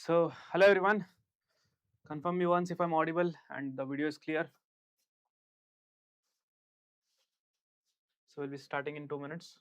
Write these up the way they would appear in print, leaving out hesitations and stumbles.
So, hello everyone. Confirm me once if I'm audible and the video is clear. So, we'll be starting in 2 minutes.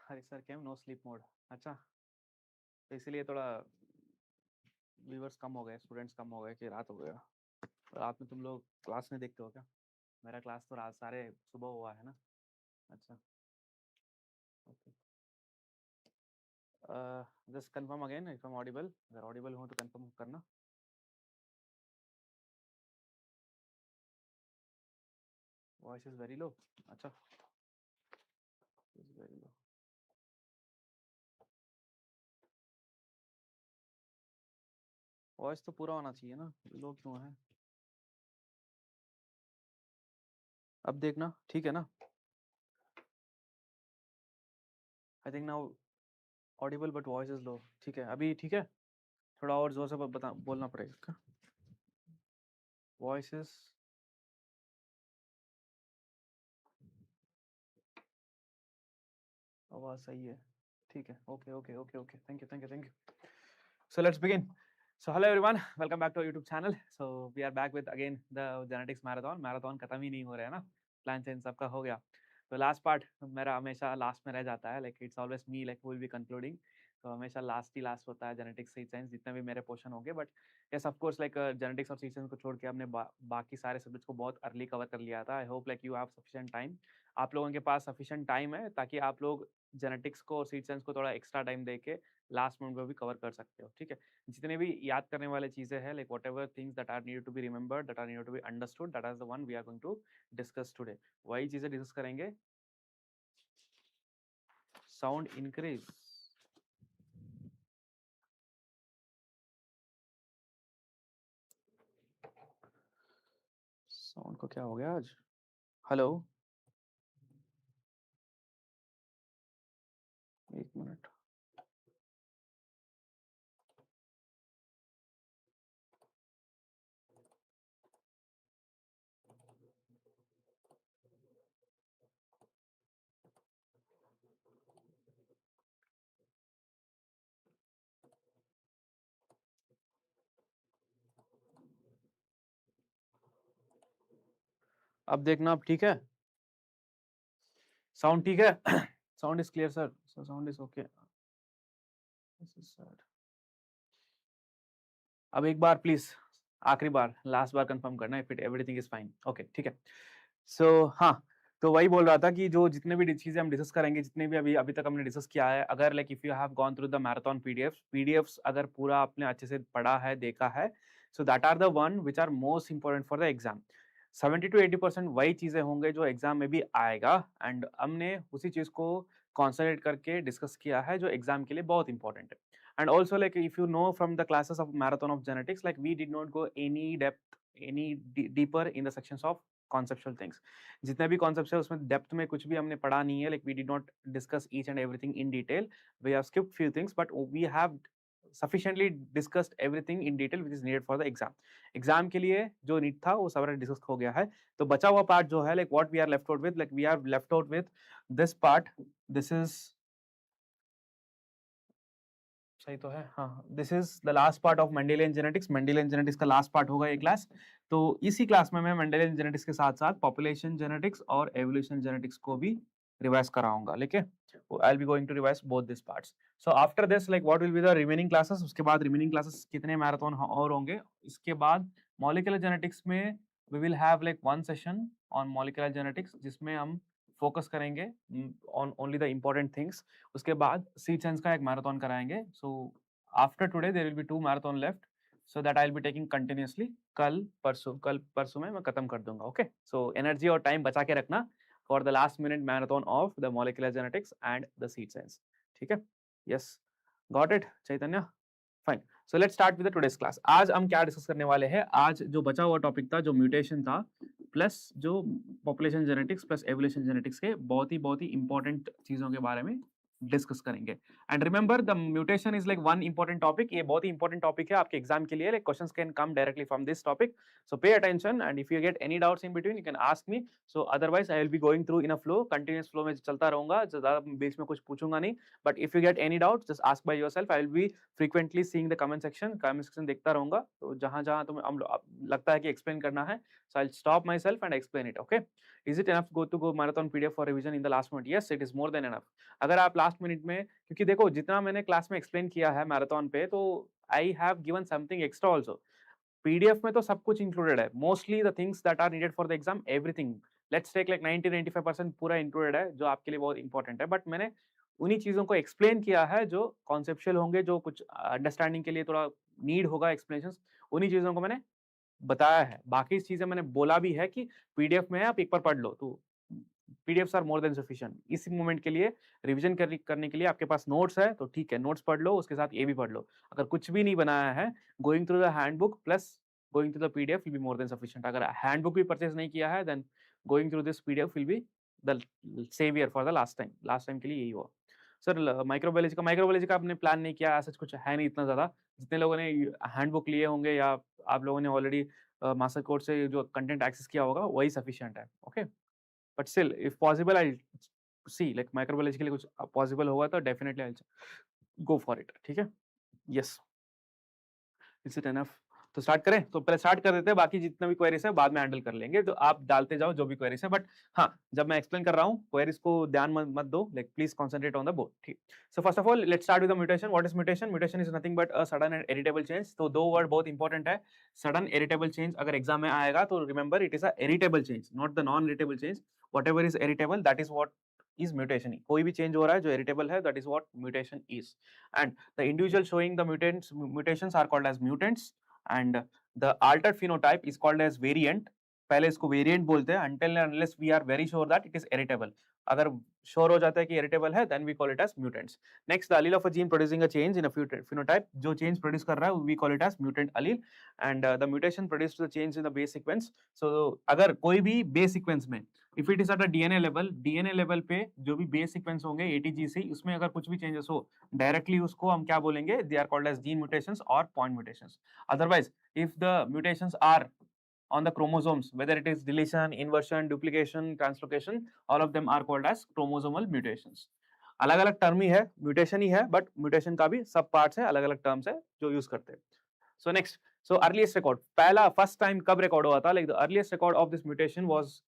Hari sir came no sleep mode. अच्छा, तो इसीलिए थोड़ा viewers कम हो गए, students कम हो गए कि रात हो गया। रात में तुम लोग क्लास नहीं देखते हो क्या? मेरा क्लास तो रात सारे सुबह हुआ है ना। अच्छा, okay. Just confirm again if I am audible. अगर ऑडिबल हो तो कंफर्म करना. Voice is very low. अच्छा, इज वेरी लो. वॉइस तो पूरा होना चाहिए ना, लो क्यों है? अब देखना, ठीक है ना? I think now Audible but voice is low. ठीक है, अभी ठीक है? थोड़ा और जोर से बता बोलना पड़ेगा. वॉइस इज आवाज सही है. ठीक है, okay okay okay okay. Thank you thank you thank you. So let's begin. So hello everyone, welcome back to our YouTube channel. So we are back with again the Genetics Marathon. Marathon खत्म ही नहीं हो रहा है ना, plan change सबका हो गया. तो लास्ट पार्ट मेरा हमेशा लास्ट में रह जाता है, like it's always me, like will be concluding. तो हमेशा लास्ट ही लास्ट होता है जेनेटिक्स सीड साइंस, जितने भी मेरे पोर्शन होंगे. But yes of course, like genetics और सीड साइंस को छोड़ के हमने बाकी सारे सब्जेक्ट्स को बहुत अर्ली कवर कर लिया था. I hope like you have sufficient time. आप लोगों के पास सफिशिएंट टाइम है ताकि आप लोग जेनेटिक्स को और सीड साइंस को थोड़ा एक्स्ट्रा टाइम दे के लास्ट मोमेंट में भी कवर कर सकते हो. ठीक है, जितने भी याद करने वाले चीजें हैं, like whatever things that are need to be remembered, that are need to be understood, that is the one we are going to discuss today. वही चीजें डिस्कस करेंगे. Sound increase. साउंड को क्या हो गया आज? हेलो, एक minute. अब देखना, अब ठीक है? साउंड ठीक है? Sound is clear sir. Sound is okay. अब एक बार प्लीज, आखिरी बार, लास्ट बार कंफर्म करना if it everything is fine. Okay, ठीक है. सो हाँ, तो वही बोल रहा था कि जो जितने भी चीजें हम डिस्कस करेंगे, जितने भी अभी तक हमने डिस्कस किया है, अगर like if you have gone through the marathon PDFs अगर पूरा आपने अच्छे से पढ़ा है, देखा है, so that are the one which are most important for the exam. 70 to 80% वही चीजें होंगे जो एग्जाम में भी आएगा, एंड हमने उसी चीज को कॉन्सेंट्रेट करके डिस्कस किया है जो एग्जाम के लिए बहुत इंपॉर्टेंट है। And also, like if you know from the classes of Marathon of Genetics, like we did not go any deeper in the sections of conceptual things. जितने भी concepts है उसमें depth में कुछ भी हमने पढ़ा नहीं है, like we did not discuss each and everything in detail. We have skipped few things, but we have sufficiently discussed everything in detail which is needed for the exam. Exam के लिए जो need था वो सारा discuss हो गया है। तो बचा हुआ पार्ट जो है, like what we are left out with, like we are left out with this part. This is सही तो है, हाँ, this is the last part of Mendelian genetics. Mendelian genetics का लास्ट पार्ट होगा ये क्लास। तो इसी क्लास में मैं मेंडेलियन जेनेटिक्स के साथ साथ पॉपुलेशन जेनेटिक्स और एवोल्यूशन जेनेटिक्स को भी रिवाइज कराऊंगा, लेके I will be going to revise both this parts. So after this like what will be the remaining classes, उसके बाद रिमेनिंग क्लासेस कितने मैराथन और होंगे, इसके बाद मॉलिक्यूलर जेनेटिक्स में we will have like one session on molecular genetics जिसमें हम फोकस करेंगे on only the important things. उसके बाद सीड साइंस का एक मैराथन कराएंगे। So after today there will be 2 marathon left, so that I will be taking continuously. कल परसों में मैं खत्म कर दूंगा। ओके, सो एनर्जी और टाइम बचा के रखना for the last minute marathon of the molecular genetics and the seed science. ठीक है, yes, got it Chaitanya, fine. So let's start with the today's class. आज हम क्या डिस्कस करने वाले हैं, आज जो बचा हुआ टॉपिक था, जो म्यूटेशन था प्लस जो population genetics plus evolution genetics के बहुत ही इंपॉर्टेंट चीजों के बारे में डिस्कस करेंगे। And remember the mutation is like one important topic. ये बहुत ही इंपॉर्टेंट टॉपिक है आपके एग्जाम के लिए, like questions can come directly from this topic. So pay attention and if you get any doubts in between you can ask me. So otherwise I will be going through in a flow, continuous flow में चलता रहूंगा, ज्यादा बीच में कुछ पूछूंगा नहीं। But if you get any doubt just ask by yourself. I will B frequently seeing the comment section देखता रहूंगा। तो जहां तुम्हें लगता है कि एक्सप्लेन करना है, so I'll stop myself and explain it. Okay, is it enough to go marathon PDF for revision in the last minute? Yes, it is more than enough. अगर आप लास्ट मिनट में, क्योंकि देखो जितना मैंने क्लास में एक्सप्लेन किया है मैराथन पे, तो I have given something extra also. PDF में तो सब कुछ इंक्लूडेड है, mostly the things that are needed for the exam, everything let's take like 90-95% पूरा इंक्लूडेड है जो आपके लिए बहुत इंपॉर्टेंट है। बट मैंने उन्हीं चीजों को एक्सप्लेन किया है जो कॉन्सेप्चुअल होंगे, जो कुछ अंडरस्टैंडिंग के लिए थोड़ा नीड होगा एक्सप्लेनेशन, उन्हीं चीजों को मैंने बताया है। बाकी चीजें मैंने बोला भी है कि पीडीएफ में है, आप एक बार पढ़ लो, तो PDFs are more than sufficient. इस मोमेंट के लिए रिवीजन करने के लिए आपके पास नोट्स है तो ठीक है, नोट्स पढ़ लो, उसके साथ ये भी पढ़ लो। अगर कुछ भी नहीं बनाया है, going through the handbook plus going through the PDF will be more than sufficient. अगर हैंडबुक भी परचेज नहीं किया है, then going through this PDF will be the saviour for the last time के लिए यही हुआ। सर माइक्रोबायोलॉजी का आपने प्लान नहीं किया, ऐसा कुछ है नहीं इतना ज्यादा। जितने लोगों ने हैंडबुक लिए होंगे या आप लोगों ने ऑलरेडी मास्टर कोर्स से जो कंटेंट एक्सेस किया होगा वही सफिशिएंट है। Okay, but still if possible I see like microbiology के लिए कुछ पॉसिबल होगा तो definitely I go for it. ठीक है, यस, इज इट एनफ? तो स्टार्ट करें, तो पहले स्टार्ट कर देते हैं, बाकी जितना भी क्वेरीज है बाद में हैंडल कर लेंगे। तो आप डालते जाओ जो भी क्वेरीज है, बट हाँ, जब मैं एक्सप्लेन कर रहा हूँ क्वेरीज को ध्यान मत दो, like please concentrate on the board. ठीक, so first of all let's start with the mutation. What is mutation? Mutation is nothing but a sudden and heritable change. तो दो वर्ड बहुत इंपॉर्टेंट है, सडन इरिटेबल चेंज। अगर exam में आएगा तो remember it is a heritable change, not the non heritable change. Whatever is heritable that is what is mutation। कोई भी चेंज हो रहा है जो irritable है, that is what mutation is। and the individual showing the mutations are called as mutants, and the altered phenotype is called as variant। पहले इसको variant बोलते हैं until and unless we are very sure that it is irritable। अगर sure हो जाता है कि irritable है, then we call it as mutants। next, the allele of a gene producing a change in a phenotype, जो change produce कर रहा है we call it as mutant allele। and the mutation produced the change in the base sequence। so अगर कोई भी base sequence में if it is at a DNA level पे जो भी base sequence होंगे ATGC, उसमें अगर कुछ भी changes हो, directly उसको हम क्या बोलेंगे, they are called as gene mutations or point mutations। otherwise if the mutations are on the chromosomes, whether it is deletion, inversion, duplication, translocation, all of them are called as chromosomal mutations। अलग अलग term ही है, mutation ही है, but mutation का भी सब parts है, अलग अलग टर्म्स है जो यूज करते हैं। सो नेक्स्ट, सो अर्लीस्ट रिकॉर्ड, पहला फर्स्ट टाइम कब रिकॉर्ड हुआ था, like the earliest record of this mutation was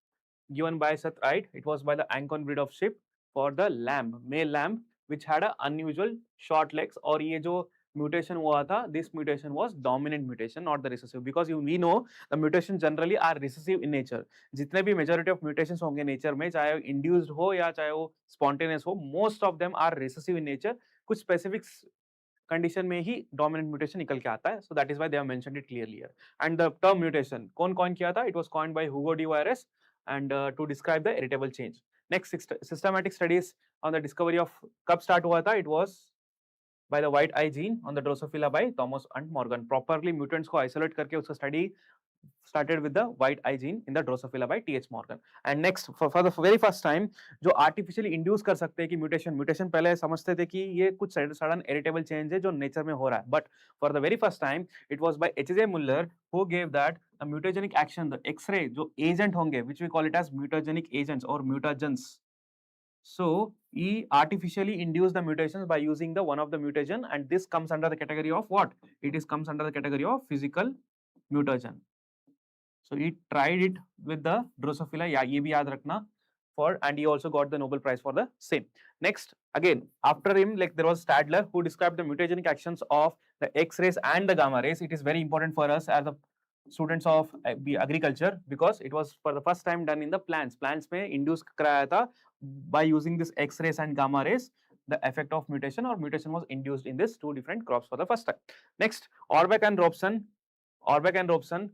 given by Seth Wright। It was by the Ancon breed of sheep for the lamb, male lamb which had a unusual short legs। और ये जो mutation हुआ था, this mutation was dominant mutation, not the recessive, because we know the mutation generally are recessive in nature. जितने भी majority of mutations होंगे nature में, चाहे वो induced हो या चाहे वो spontaneous हो, most of them are recessive in nature. कुछ specific कंडीशन में ही डोमिनेंट म्यूटेशन निकल के आता है, so that is why they have mentioned it clearly here. And the term mutation कौन कॉइन किया था? It was coined by Hugo de Vries and to describe the heritable change. Next systematic studies on the discovery of कब स्टार्ट हुआ था? It was by the white eye gene on the Drosophila by Thomas and Morgan. Properly mutants को isolate करके उसका study started with the white eye gene in the Drosophila by T.H. Morgan. And next for the very first time जो artificially induce कर सकते हैं कि mutation पहले समझते थे कि ये कुछ sudden irritable change है जो nature में हो रहा है, but for the very first time it was by H.J. Muller who gave that a mutagenic action, the X-ray जो agent होंगे, which we call it as mutagenic agents or mutagens. So he artificially induced the mutations by using the one of the mutation, and this comes under the category of what? It is comes under the category of physical mutagen. So he tried it with the Drosophila. Yeah, ये भी याद रखना. For, and he also got the Nobel Prize for the same. Next, again after him, like there was Stadler who described the mutagenic actions of the X-rays and the gamma rays. It is very important for us as the students of agriculture because it was for the first time done in the plants. Plants में induce कराया था by using this X-rays and gamma rays. The effect of mutation or mutation was induced in this two different crops for the first time. Next, Orbeck and Robson,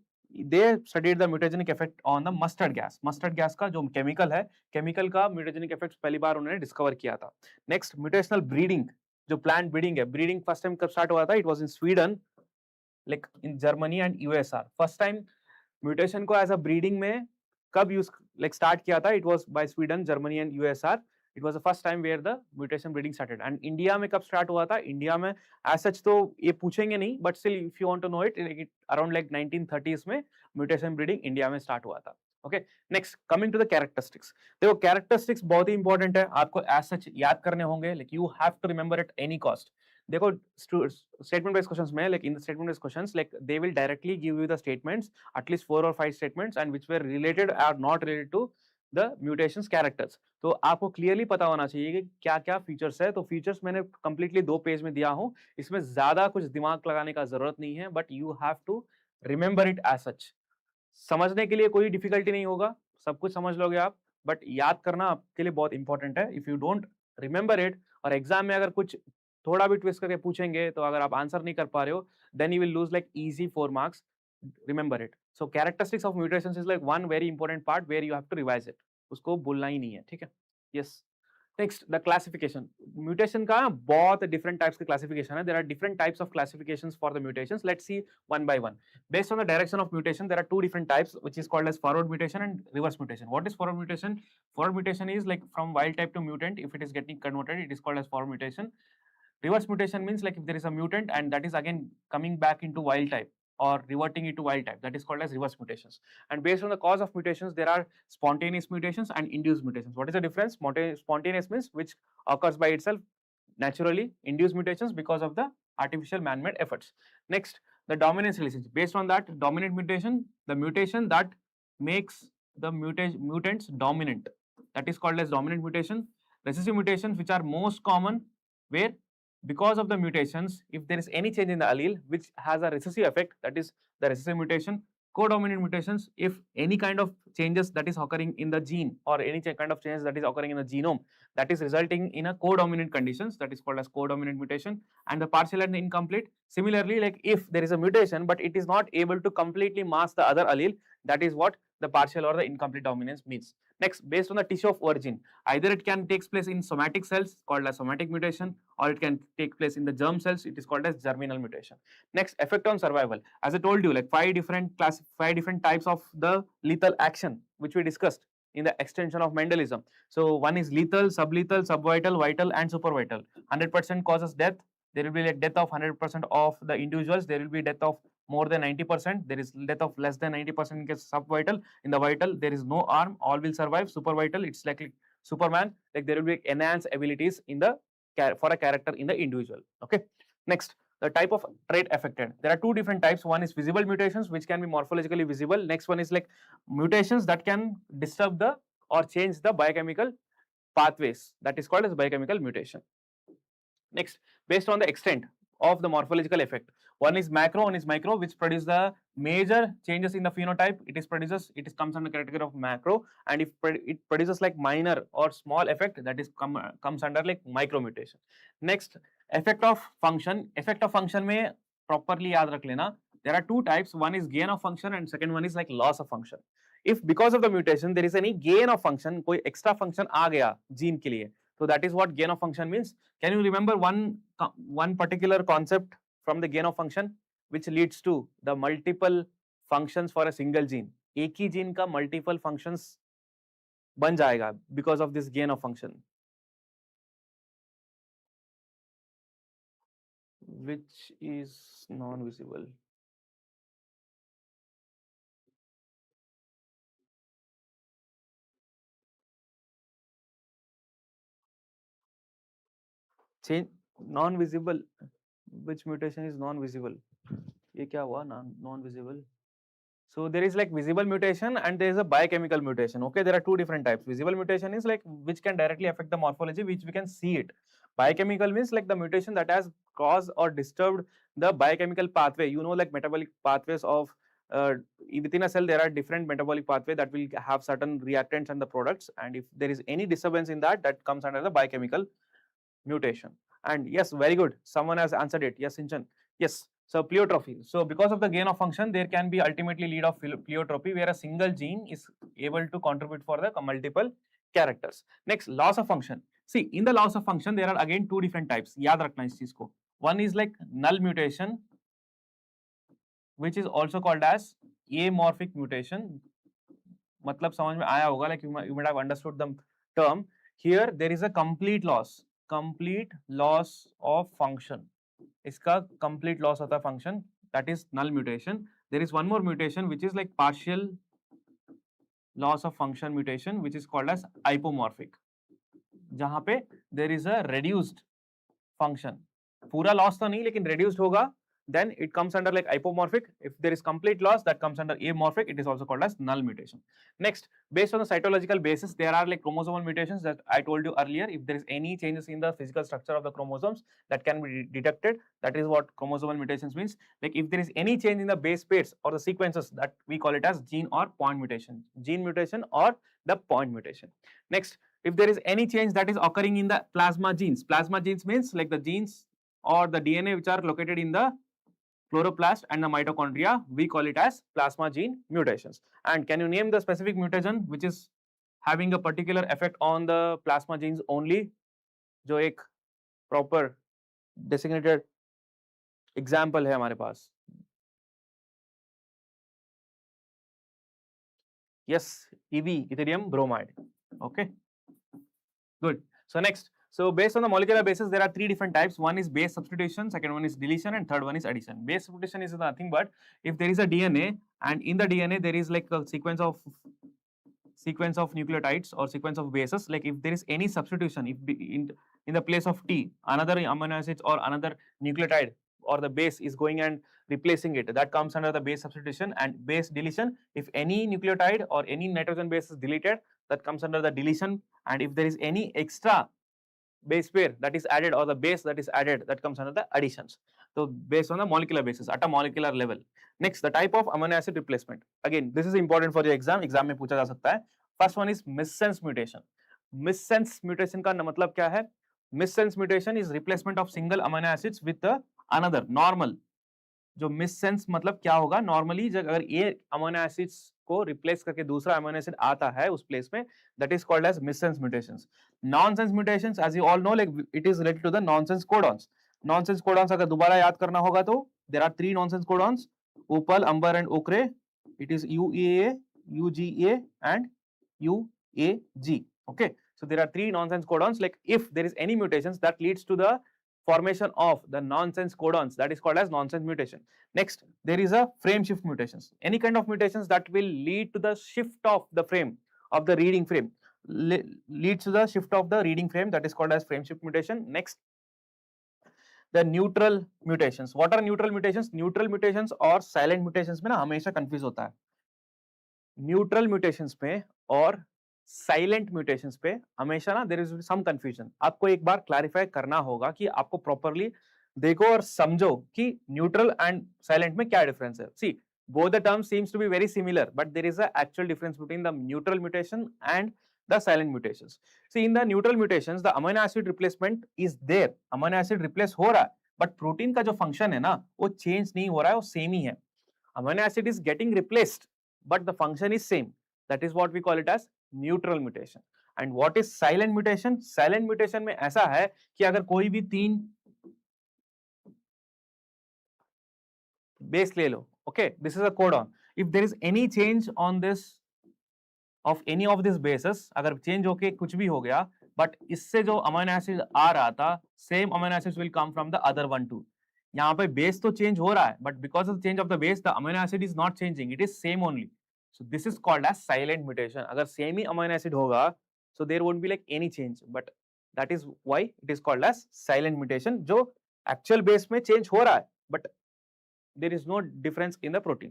they studied the mutagenic effect on the mustard gas. Mustard gas का जो chemical है, chemical का mutagenic effects पहली बार उन्होंने discover किया था. Next, mutational breeding, जो plant breeding है, breeding first time कब start हुआ था? It was in Sweden, like in Germany and USSR. First time mutation को as a breeding में कब use like start किया था? It was by Sweden, Germany and USSR. It was the first time where the mutation breeding started. And India में कब start हुआ था? India में as such तो ये पूछेंगे नहीं, but still if you want to know it, around like 1930s में mutation breeding India में start हुआ था. Okay. Next, coming to the characteristics. देखो characteristics बहुत ही important है, आपको as such याद करने होंगे, like you have to remember at any cost. देखो statement based questions में, like in the statement based questions, like they will directly give you the statements, at least 4 or 5 statements, and which were related or not related to the mutations characters. तो आपको clearly पता होना चाहिए कि क्या क्या features है. तो फीचर्स मैंने कंप्लीटली 2 पेज में दिया हूं, इसमें ज्यादा कुछ दिमाग लगाने का जरूरत नहीं है, but you have to remember it as such. समझने के लिए कोई डिफिकल्टी नहीं होगा, सब कुछ समझ लोगे आप, बट याद करना आपके लिए बहुत इंपॉर्टेंट है. If you don't remember it और एग्जाम में अगर कुछ थोड़ा भी ट्विस्ट करके पूछेंगे तो अगर आप आंसर नहीं कर पा रहे हो, then you will lose like easy 4 marks. Remember it. So characteristics of mutations is like one very important part where you have to revise it. उसको भूलना ही नहीं है, ठीक है. Yes. Next, the classification. Mutation का बहुत डिफरेंट टाइप्स के क्लासिफिकेशन है. There are different types of classifications for the mutations. Let's see one by one. Based on the direction of mutation, there are 2 different types, which is called as forward mutation and reverse mutation. What is forward mutation? Forward mutation is like from wild type to mutant. If it is getting converted, it is called as forward mutation. Reverse mutation means like if there is a mutant and that is again coming back into wild type or reverting it to wild type, that is called as reverse mutations. And based on the cause of mutations, there are spontaneous mutations and induced mutations. What is the difference? Spontaneous means which occurs by itself naturally. Induced mutations because of the artificial man-made efforts. Next, the dominance relationship. Based on that, dominant mutation, the mutation that makes the mutants dominant, that is called as dominant mutation. Recessive mutations, which are most common, where because of the mutations, if there is any change in the allele which has a recessive effect, that is the recessive mutation. Codominant mutations, if any kind of changes that is occurring in the gene or any kind of changes that is occurring in the genome that is resulting in a codominant conditions, that is called as codominant mutation. And the partial and incomplete, similarly, like if there is a mutation but it is not able to completely mask the other allele, that is what the partial or the incomplete dominance means. Next, based on the tissue of origin, either it can take place in somatic cells called as somatic mutation, or it can take place in the germ cells, it is called as germinal mutation. Next, effect on survival. As I told you, like 5 different types of the lethal action which we discussed in the extension of Mendelism. So one is lethal, sublethal, subvital, vital and supervital. 100% causes death. There will be like death of 100% of the individuals. There will be death of more than 90%. There is death of less than 90% in case subvital. In the vital, there is no arm. All will survive. Supervital, it's like Superman. Like there will be enhanced abilities in the for a character in the individual. Okay. Next, the type of trait affected. There are 2 different types. One is visible mutations, which can be morphologically visible. Next one is like mutations that can disturb the or change the biochemical pathways. That is called as biochemical mutation. Next, based on the extent of the morphological effect. One is macro, one is micro, which produce the major changes in the phenotype. It comes under category of macro, and if it produces like minor or small effect, that is comes under like micro mutation. Next, effect of function. Effect of function में properly याद रख लेना. There are two types. One is gain of function and second one is like loss of function. If because of the mutation there is any gain of function, कोई extra function आ गया gene के लिए, so that is what gain of function means. Can you remember one particular concept from the gain of function which leads to the multiple functions for a single gene? एक ही gene का multiple functions बन जाएगा because of this gain of function. Which is non-visible. Change non-visible. Which mutation is non-visible? ये क्या हुआ non-visible? So there is like visible mutation and there is a biochemical mutation. Okay, there are two different types. Visible mutation is like which can directly affect the morphology, which we can see it. Biochemical means like the mutation that has caused or disturbed the biochemical pathway. You know, like metabolic pathways of within a cell, there are different metabolic pathway that will have certain reactants and the products. And if there is any disturbance in that, that comes under the biochemical mutation. And yes, very good. Someone has answered it. Yes, Sinchan. Yes. So pleiotropy. So because of the gain of function, there can be ultimately lead of pleiotropy where a single gene is able to contribute for the multiple characters. Next, loss of function. See, in the loss of function, there are again two different types. याद रखना इस चीज को. One is like null mutation, which is also called as amorphic mutation. मतलब समझ में आया होगा, like you might have understood the term. Here there is a complete loss of function. इसका complete loss होता है function, that is null mutation. There is one more mutation which is like partial loss of function mutation, which is called as hypomorphic, जहाँ पे there is a reduced function. पूरा loss तो नहीं लेकिन reduced होगा, then it comes under like hypomorphic. If there is complete loss, that comes under amorphic. It is also called as null mutation. Next, based on the cytological basis, there are like chromosomal mutations that I told you earlier. If there is any changes in the physical structure of the chromosomes that can be detected, that is what chromosomal mutations means. Like if there is any change in the base pairs or the sequences, that we call it as gene or point mutation. Gene mutation or the point mutation. Next, if there is any change that is occurring in the plasma genes. Plasma genes means like the genes or the DNA which are located in the chloroplast and the mitochondria, we call it as plasma gene mutations. And can you name the specific mutation which is having a particular effect on the plasma genes only? जो एक proper designated example है हमारे पास. Yes, EB, Ethereum bromide. Okay, good. So next. So based on the molecular basis, there are three different types. One is base substitution, second one is deletion, and third one is addition. Base substitution is nothing but if there is a DNA and in the DNA there is like a sequence of nucleotides or sequence of bases. Like if there is any substitution, if in the place of T, another amino acids or another nucleotide or the base is going and replacing it, that comes under the base substitution. And base deletion, if any nucleotide or any nitrogen base is deleted, that comes under the deletion. And if there is any extra base pair that is added or the base that is added, that comes under the additions. So based on the molecular basis at a molecular level. Next, the type of amino acid replacement. Again, this is important for your exam. Exam में पूछा जा सकता है. First one is missense mutation. Missense mutation का मतलब क्या है? Missense mutation is replacement of single amino acids with another normal. जो missense मतलब क्या होगा? Normally जब अगर ये amino acids को replace करके दूसरा amino acid आता है उस place में, that is called as missense mutations. Nonsense mutations, as you all know, like it is related to the nonsense codons. Nonsense codons अगर दोबारा याद करना होगा तो there are three nonsense codons: opal, amber, and ochre. It is UEA, UGA, and UAG. Okay, so there are three nonsense codons. Like if there is any mutations that leads to the formation of the nonsense codons, that is called as nonsense mutation. Next, there is a frame shift mutations. Any kind of mutations that will lead to the shift of the frame of the reading frame, leads to the shift of the reading frame, that is called as frame shift mutation. Next, the neutral mutations. What are neutral mutations? Neutral mutations और silent mutations में ना हमेशा confuse होता है. Neutral mutations पे और silent mutations पे हमेशा ना देयर इज सम कंफ्यूजन. आपको एक बार क्लैरिफाई करना होगा कि आपको प्रॉपर्ली देखो और समझो कि न्यूट्रल एंड साइलेंट में क्या डिफरेंस है. सी, both the terms seems to be very similar, but there is a actual difference between the neutral mutation and the silent mutations. See, in the neutral mutations, the amino acid replacement is there. Amino acid replace हो रहा है, but protein का जो function है ना, वो change नहीं हो रहा है, वो same ही है. Amino acid is getting replaced, but the function is same. That is what we call it as neutral mutation. And what is silent mutation? Silent mutation में ऐसा है कि अगर कोई भी 3 base ले लो, okay, this is a codon. If there is any change on this of any of these bases, अगर change होके कुछ भी हो गया, but इससे जो amino acid आ रहा था, same amino acids will come from the other one too. यहाँ पे base तो change हो रहा है, but because of the change of the base, the amino acid is not changing, it is same only. So this is called as silent mutation. अगर same ही amino acid होगा, so there won't be like any change, but that is why it is called as silent mutation, जो actual base में change हो रहा है, but there is no difference in the protein.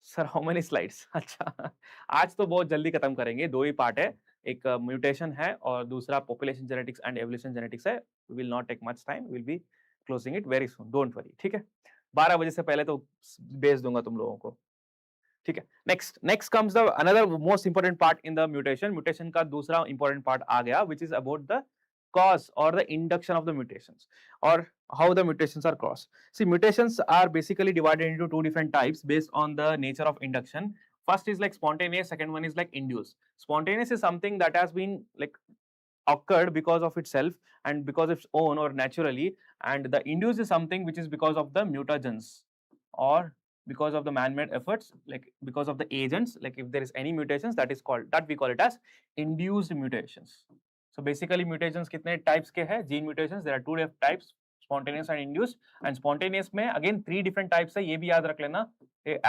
Sir how many slides? अच्छा, आज तो बहुत जल्दी खत्म करेंगे. 2 ही पार्ट है, एक म्यूटेशन है और दूसरा population genetics and evolution genetics है. We will not take much time, will be closing it very soon, don't worry. ठीक है, 12 बजे से पहले तो भेज दूंगा तुम लोगों को. ठीक है, next comes the another most important part in the mutation. Mutation का दूसरा इंपोर्टेंट पार्ट आ गया, which is about the cause or the induction of the mutations, or how the mutations are caused. See, mutations are basically divided into 2 different types based on the nature of induction. First is like spontaneous, second one is like induced. Spontaneous is something that has been like occurred because of itself and because of its own or naturally, and the induced is something which is because of the mutagens or because of the man-made efforts, like because of the agents. Like if there is any mutations, that is called, that we call it as induced mutations. So basically mutations कितने types के हैं? Gene mutations, there are 2 types, spontaneous and induced. And spontaneous में again 3 different types है, ये भी याद रख लेना.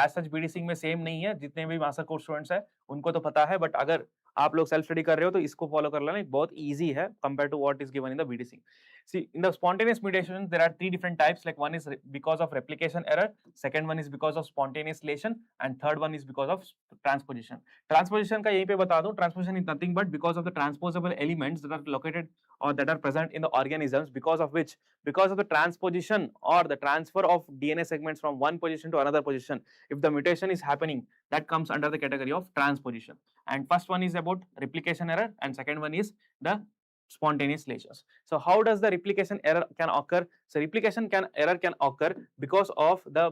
As such BDC में same नहीं है. जितने भी मास्टर कोर्स स्टूडेंट्स हैं उनको तो पता है, बट अगर आप लोग सेल्फ स्टडी कर रहे हो तो इसको फॉलो कर लेना, बहुत इजी है compare to what is given in the BDC. See, in the spontaneous mutations, there are 3 different types. Like one is because of replication error, second one is because of spontaneous lesion, and third one is because of transposition. Transposition का यहीं पे बता दूं, transposition is nothing but because of the transposable elements that are located or that are present in the organisms, because of which, because of the transposition or the transfer of DNA segments from one position to another position, if the mutation is happening, that comes under the category of transposition. And first one is about replication error, and second one is the spontaneous lesions. So how does the replication error can occur? So replication error can occur because of the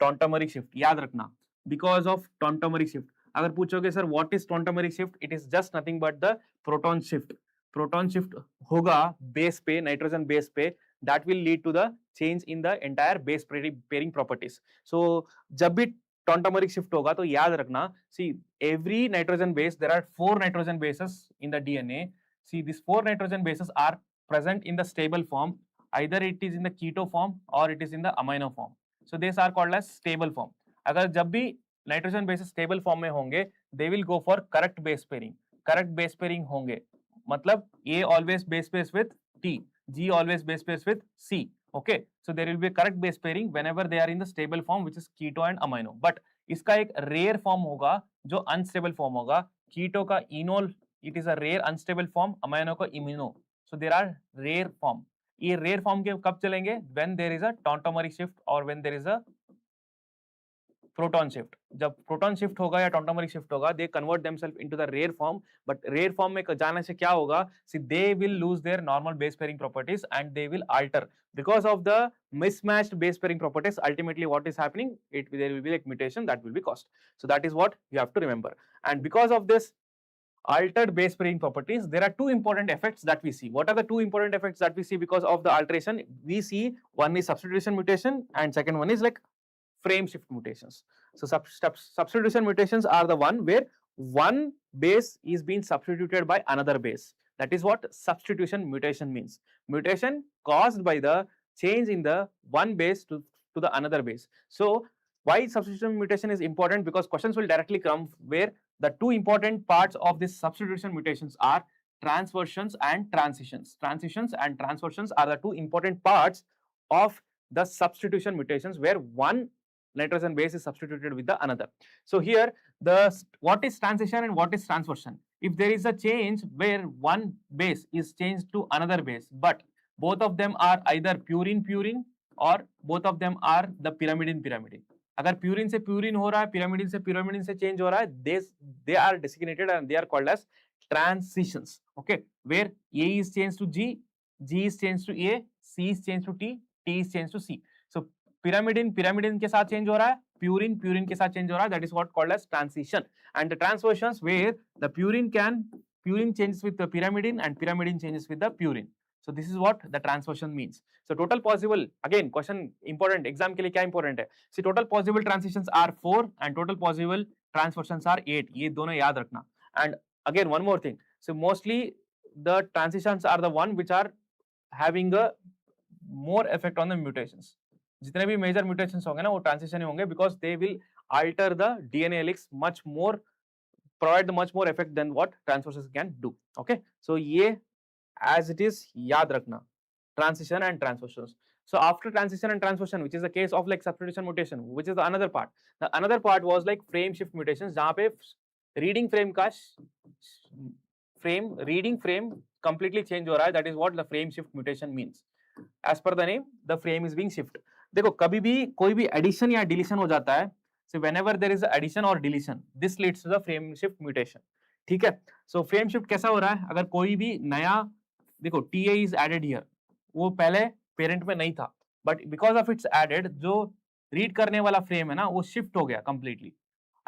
tautomeric shift. याद रखना, because of tautomeric shift. अगर पूछोगे sir what is tautomeric shift, it is just nothing but the proton shift. Proton shift होगा base पे, nitrogen base पे, that will lead to the change in the entire base pairing properties. So जब भी tautomeric shift होगा तो याद रखना, see every nitrogen base, there are 4 nitrogen bases in the DNA. See, these 4 nitrogen bases are present in the stable form. Either it is in the keto form or it is in the amino form. So these are called as stable form. अगर जब भी nitrogen bases stable form में होंगे, they will go for correct base pairing. Correct base pairing होंगे, मतलब A always base pairs with T, G always base pairs with C. Okay, so there will be a correct base pairing whenever they are in the stable form, which is keto and amino. But इसका एक rare form होगा जो unstable form होगा. Keto का enol, it is a rare unstable form, amino का imino. So there are rare form. ये rare form के कब चलेंगे? When there is a tautomeric shift or when there is a proton shift. जब proton shift होगा या tautomeric shift होगा, they convert themselves into the rare form. But rare form में जाने से क्या होगा? See, they will lose their normal base pairing properties and they will alter because of the mismatched base pairing properties. Ultimately, what is happening? There will be like mutation that will be caused. So that is what you have to remember. And because of this altered base pairing properties, there are 2 important effects that we see. What are the 2 important effects that we see because of the alteration? We see one is substitution mutation and second one is like frame shift mutations. So substitution mutations are the one where one base is being substituted by another base. That is what substitution mutation means. Mutation caused by the change in the one base to the another base. So why substitution mutation is important? Because questions will directly come where the 2 important parts of this substitution mutations are transversions and transitions. Transitions and transversions are the 2 important parts of the substitution mutations where one nitrogen base is substituted with the another. So here, what is transition and what is transversion? If there is a change where one base is changed to another base, but both of them are either purine or both of them are the pyrimidine. अगर purine से purine हो रहा है, pyrimidine से change हो रहा है, they are designated and they are called as transitions. Okay, where A is changed to G is changed to A, C is changed to T is changed to C. So pyrimidine के साथ change हो रहा है, purine के साथ change हो रहा है, that is what called as transition. And the transversions where the purine changes with the pyrimidine and pyrimidine changes with the purine. So this is what the transversion means. So total possible, again question important, exam के लिए क्या important है? See total possible transitions are 4 and total possible transversions are 8. ये दोनों याद रखना. And again one more thing. So mostly the transitions are the one which are having a more effect on the mutations. जितने भी major mutations होंगे ना वो transition ही होंगे because they will alter the DNA helix much more, provide much more effect than what transversions can do. Okay, so ये as it is याद रखना, transition and transversions. So after transition and transversion, which is the case of like substitution mutation, which is the another part. The another part was like frame shift mutations, जहाँ पे reading frame का reading frame completely change हो रहा है. That is what the frame shift mutation means. As per the name, the frame is being shifted. देखो कभी भी कोई भी addition या deletion हो जाता है. So whenever there is addition or deletion, this leads to the frame shift mutation. ठीक है. So frame shift कैसा हो रहा है? अगर कोई भी नया देखो TA is added here, वो पहले पेरेंट में नहीं था, but because of its added जो रीड करने वाला फ्रेम है ना वो शिफ्ट हो गया कंप्लीटली.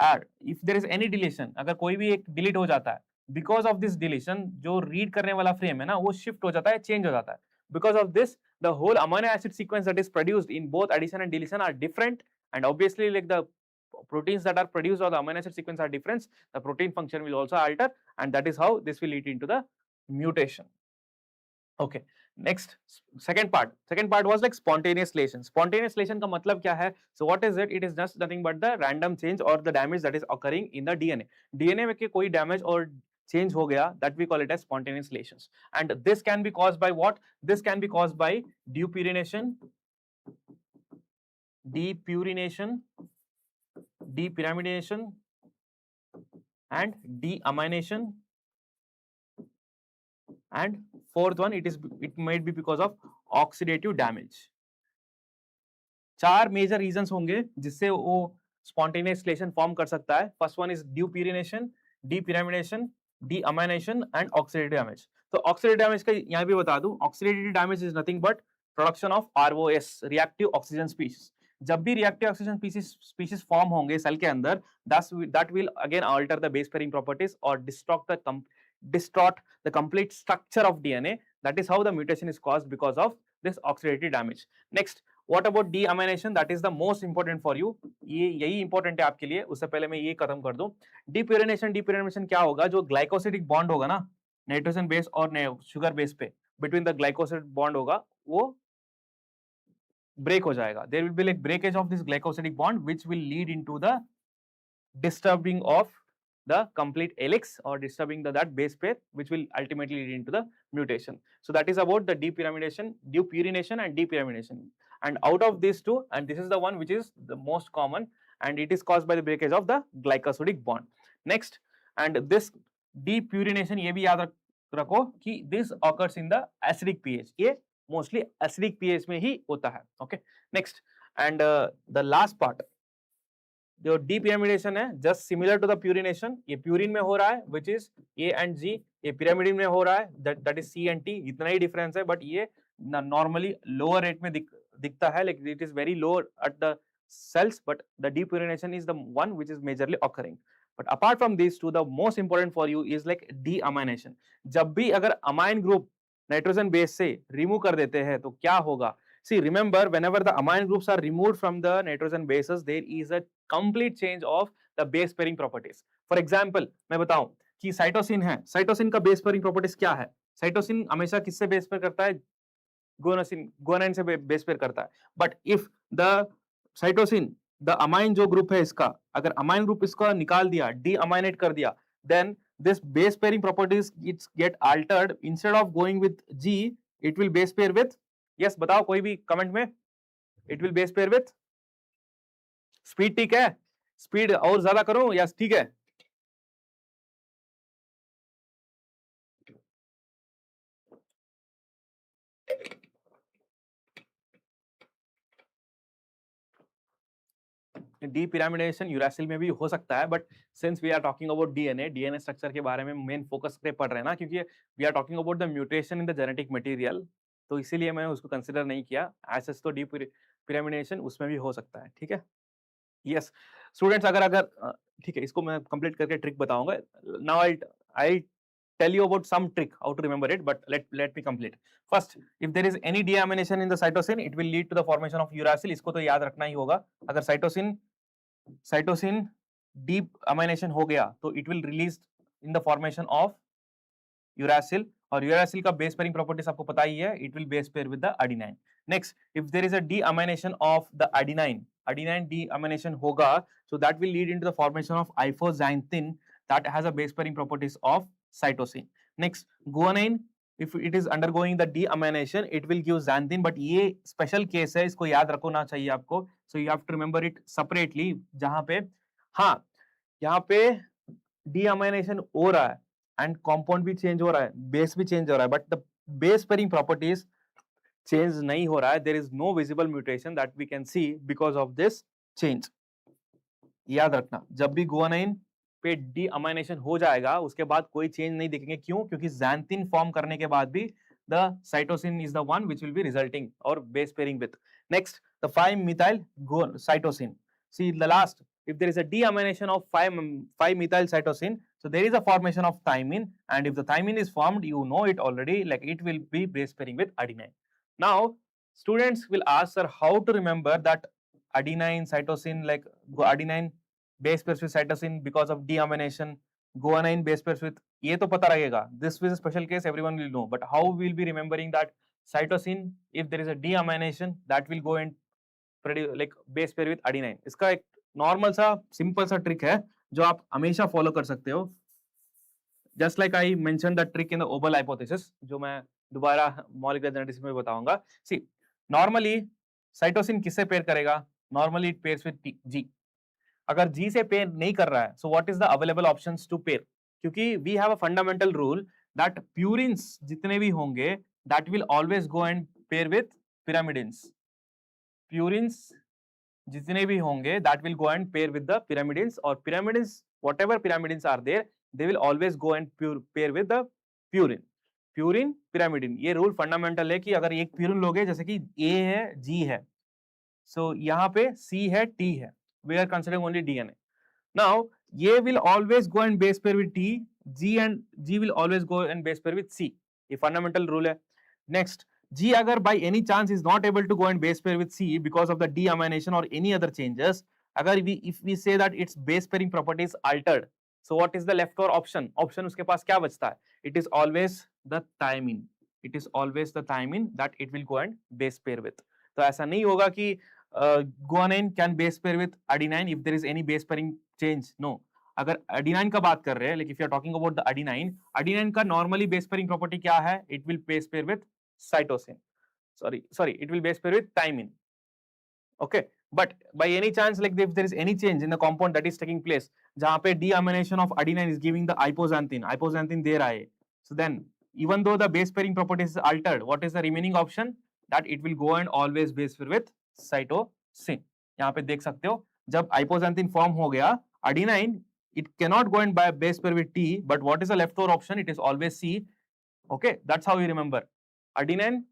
और if there is any deletion, अगर कोई भी एक डिलीट हो जाता है, बिकॉज ऑफ दिस डिलीशन जो रीड करने वाला फ्रेम है ना वो शिफ्ट हो जाता है, चेंज हो जाता है. Because of this the whole amino acid sequence that is produced in both addition and deletion are different, and obviously like the proteins that are produced or the amino acid sequence are different, the protein function will also alter, and that is how this will lead into the mutation. Okay, next second part was like spontaneous lesion. Spontaneous lesion का मतलब क्या है? So what is it? It is just nothing but the random change or the damage that is occurring in the DNA में के कोई damage और change हो गया, that we call it as spontaneous lesions. And this can be caused by what? This can be caused by depurination, depyrimidination and deamination, and fourth one it might be because of oxidative damage. चार major reasons होंगे जिससे वो spontaneous lesion form कर सकता है. First one is depurination, depyrimidination, deamination and oxidative damage. तो oxidative damage का यहाँ भी बता दूं, oxidative damage is nothing but production of ROS, reactive oxygen species. जब भी रिएक्टिव ऑक्सीजन स्पीशीज फॉर्म होंगे सेल के अंदर, that will again alter the base pairing properties or distort the complete structure of DNA. That is how the mutation is caused because of this oxidative damage. Next, what about deamination? That is the most important for you. ये यही important है आपके लिए. उससे पहले मैं ये खत्म कर दूं. Depurination क्या होगा? जो ग्लाइकोसिडिक बॉन्ड होगा ना नाइट्रोजन बेस और शुगर बेस पे, बिटवीन द ग्लाइकोसिड बॉन्ड होगा, वो break हो जाएगा. There will be like breakage of this glycosidic bond which will lead into the disturbing of the complete helix or disturbing that base pair, which will ultimately lead into the mutation. So that is about the depurination and depyrimidination. And out of these two, and this is the one which is the most common, and it is caused by the breakage of the glycosidic bond. Next, and this depurination ये भी याद रखो कि this occurs in the acidic pH. ये mostly acidic pH में ही होता है. Okay, next and the last part जो डीपिरामिडेशन है, जस्ट सिमिलर टू द प्यूरिनेशन. ये प्यूरिन में हो रहा है which is A and G, ये पिरामिडिन में हो रहा है that is C and T. इतना ही डिफरेंस है, बट ये नॉर्मली लोअर रेट में दिखता है, like it is very low at the cells, but the depurination is the one which is majorly occurring. But apart from these two, the most important for you is like deamination. जब भी अगर amine group nitrogen base से remove कर देते हैं तो क्या होगा? See, remember, whenever the amine groups are removed from the nitrogen bases, there is a complete change of the base pairing properties. For example, मैं बताऊं कि साइटोसिन है, साइटोसिन का बेस पेयरिंग प्रॉपर्टीज क्या है? साइटोसिन हमेशा किससे बेस पेयर करता है? गुआनिन से बेस पेयर करता है. But if the cytosine, the amine जो ग्रुप है इसका, अगर अमाइन ग्रुप इसका निकाल दिया, डीअमाइनेट कर दिया, then this base pairing properties it's get altered. Instead of going with G, it will base pair with, yes बताओ कोई भी कमेंट में, it will base pair with speed. ठीक है, स्पीड और ज्यादा करो? यस, ठीक है. डीपिरामिडेशन यूरासिल में भी हो सकता है, but since we are talking about DNA structure के बारे में मेन फोकस पे पढ़ रहे हैं ना, क्योंकि we are talking about the mutation in the genetic material, तो इसीलिए मैंने उसको कंसिडर नहीं किया। एज तो डीपिरामिडेशन उसमें भी हो सकता है, ठीक है। यस स्टूडेंट्स, अगर ठीक है, इसको मैं कंप्लीट करके ट्रिक बताऊंगा। Now I tell you about some trick how to remember it, but let me complete. First, if there is any deamination in the cytosine, it will lead to the formation of uracil. इसको तो याद रखना ही होगा। अगर cytosine deamination हो गया तो it will release in the formation of uracil, और uracil का base pairing properties आपको पता ही है, it will base pair with the adenine. Next, if there is a deamination of the adenine deamination होगा, so that will lead into the formation of isoxanthin that has a base pairing properties of cytosine. Next, guanine, if it is undergoing the deamination, it will give xanthin, but ये special case है, इसको याद रखना चाहिए आपको. So you have to remember it separately. जहाँ पे हाँ यहाँ पे deamination हो रहा है and compound भी change हो रहा है, base भी change हो रहा है, but the base pairing properties change नहीं हो रहा है. There is no visible mutation that we can see because of this change. याद रखना, जब भी गुआनाइन पे डीअमाइनेशन हो जाएगा उसके बाद कोई चेंज नहीं दिखेंगे। क्यों? क्योंकि xanthin फॉर्म करने के बाद भी the cytosine is the one which will be resulting or base pairing with. Next, the 5-methyl cytosine. See the last, if there is a deamination of 5-methyl cytosine, so there is a formation of thymine, and if the thymine is formed, you know it already, like it will be base pairing with adenine. Now students will ask, sir, how to remember that adenine cytosine, like adenine base pairs with cytosine because of deamination, guanine base pairs with, ये तो पता रहेगा, this is a special case, everyone will know, but how we will be remembering that cytosine, if there is a deamination, that will go and like base pair with adenine. इसका एक normal सा simple सा trick है जो आप हमेशा follow कर सकते हो। Just like I mention the trick in the wobble hypothesis, जो मैं दोबारा मॉलिक्यूलर जेनेटिक्स में बताऊंगा। सी नॉर्मली साइटोसिन किससे पेयर करेगा? Normally it pairs with G. अगर जी से पेयर नहीं कर रहा है, so what is the available options to pair? क्योंकि we have a fundamental rule that purines जितने भी होंगे that will always go and pair with pyrimidines. Purines जितने भी होंगे that will go and pair with the pyrimidines, और pyrimidines whatever pyrimidines are there they will always go and pair with the purine pyrimidine. ये rule fundamental है कि अगर एक purine लोगे, जैसे कि A है, G है, सो यहाँ पे C है, T है, we are considering only DNA. Now ये will always go and base pair with T, G will always go and base pair with C. ये फंडामेंटल रूल है। नेक्स्ट, G अगर by any chance is not able to go and base pair with C because of the deamination or any other changes, अगर if we say that its base pairing property is altered, so what is the left over option? Option उसके पास क्या बचता है? It is always the thymine. It is always the thymine that it will go and base pair with. तो ऐसा नहीं होगा कि guanine can base pair with adenine if there is any base pairing change. No. अगर adenine का बात कर रहे हैं, like if you are talking about the adenine का normally base pairing property क्या है? It will base pair with cytosine. Sorry, it will base pair with thymine. Okay. But by any chance, like if there is any change in the compound that is taking place, जहाँ पे deamination of adenine is giving the ipoxanthin दे रहा है, so then even though the base pairing property is altered, what is the remaining option? That it will go and always base pair with cytosine. यहाँ पे देख सकते हो, जब ipoxanthin form हो गया, adenine it cannot go and base pair with T, but what is the leftover option? It is always C. Okay, that's how you remember. Adenine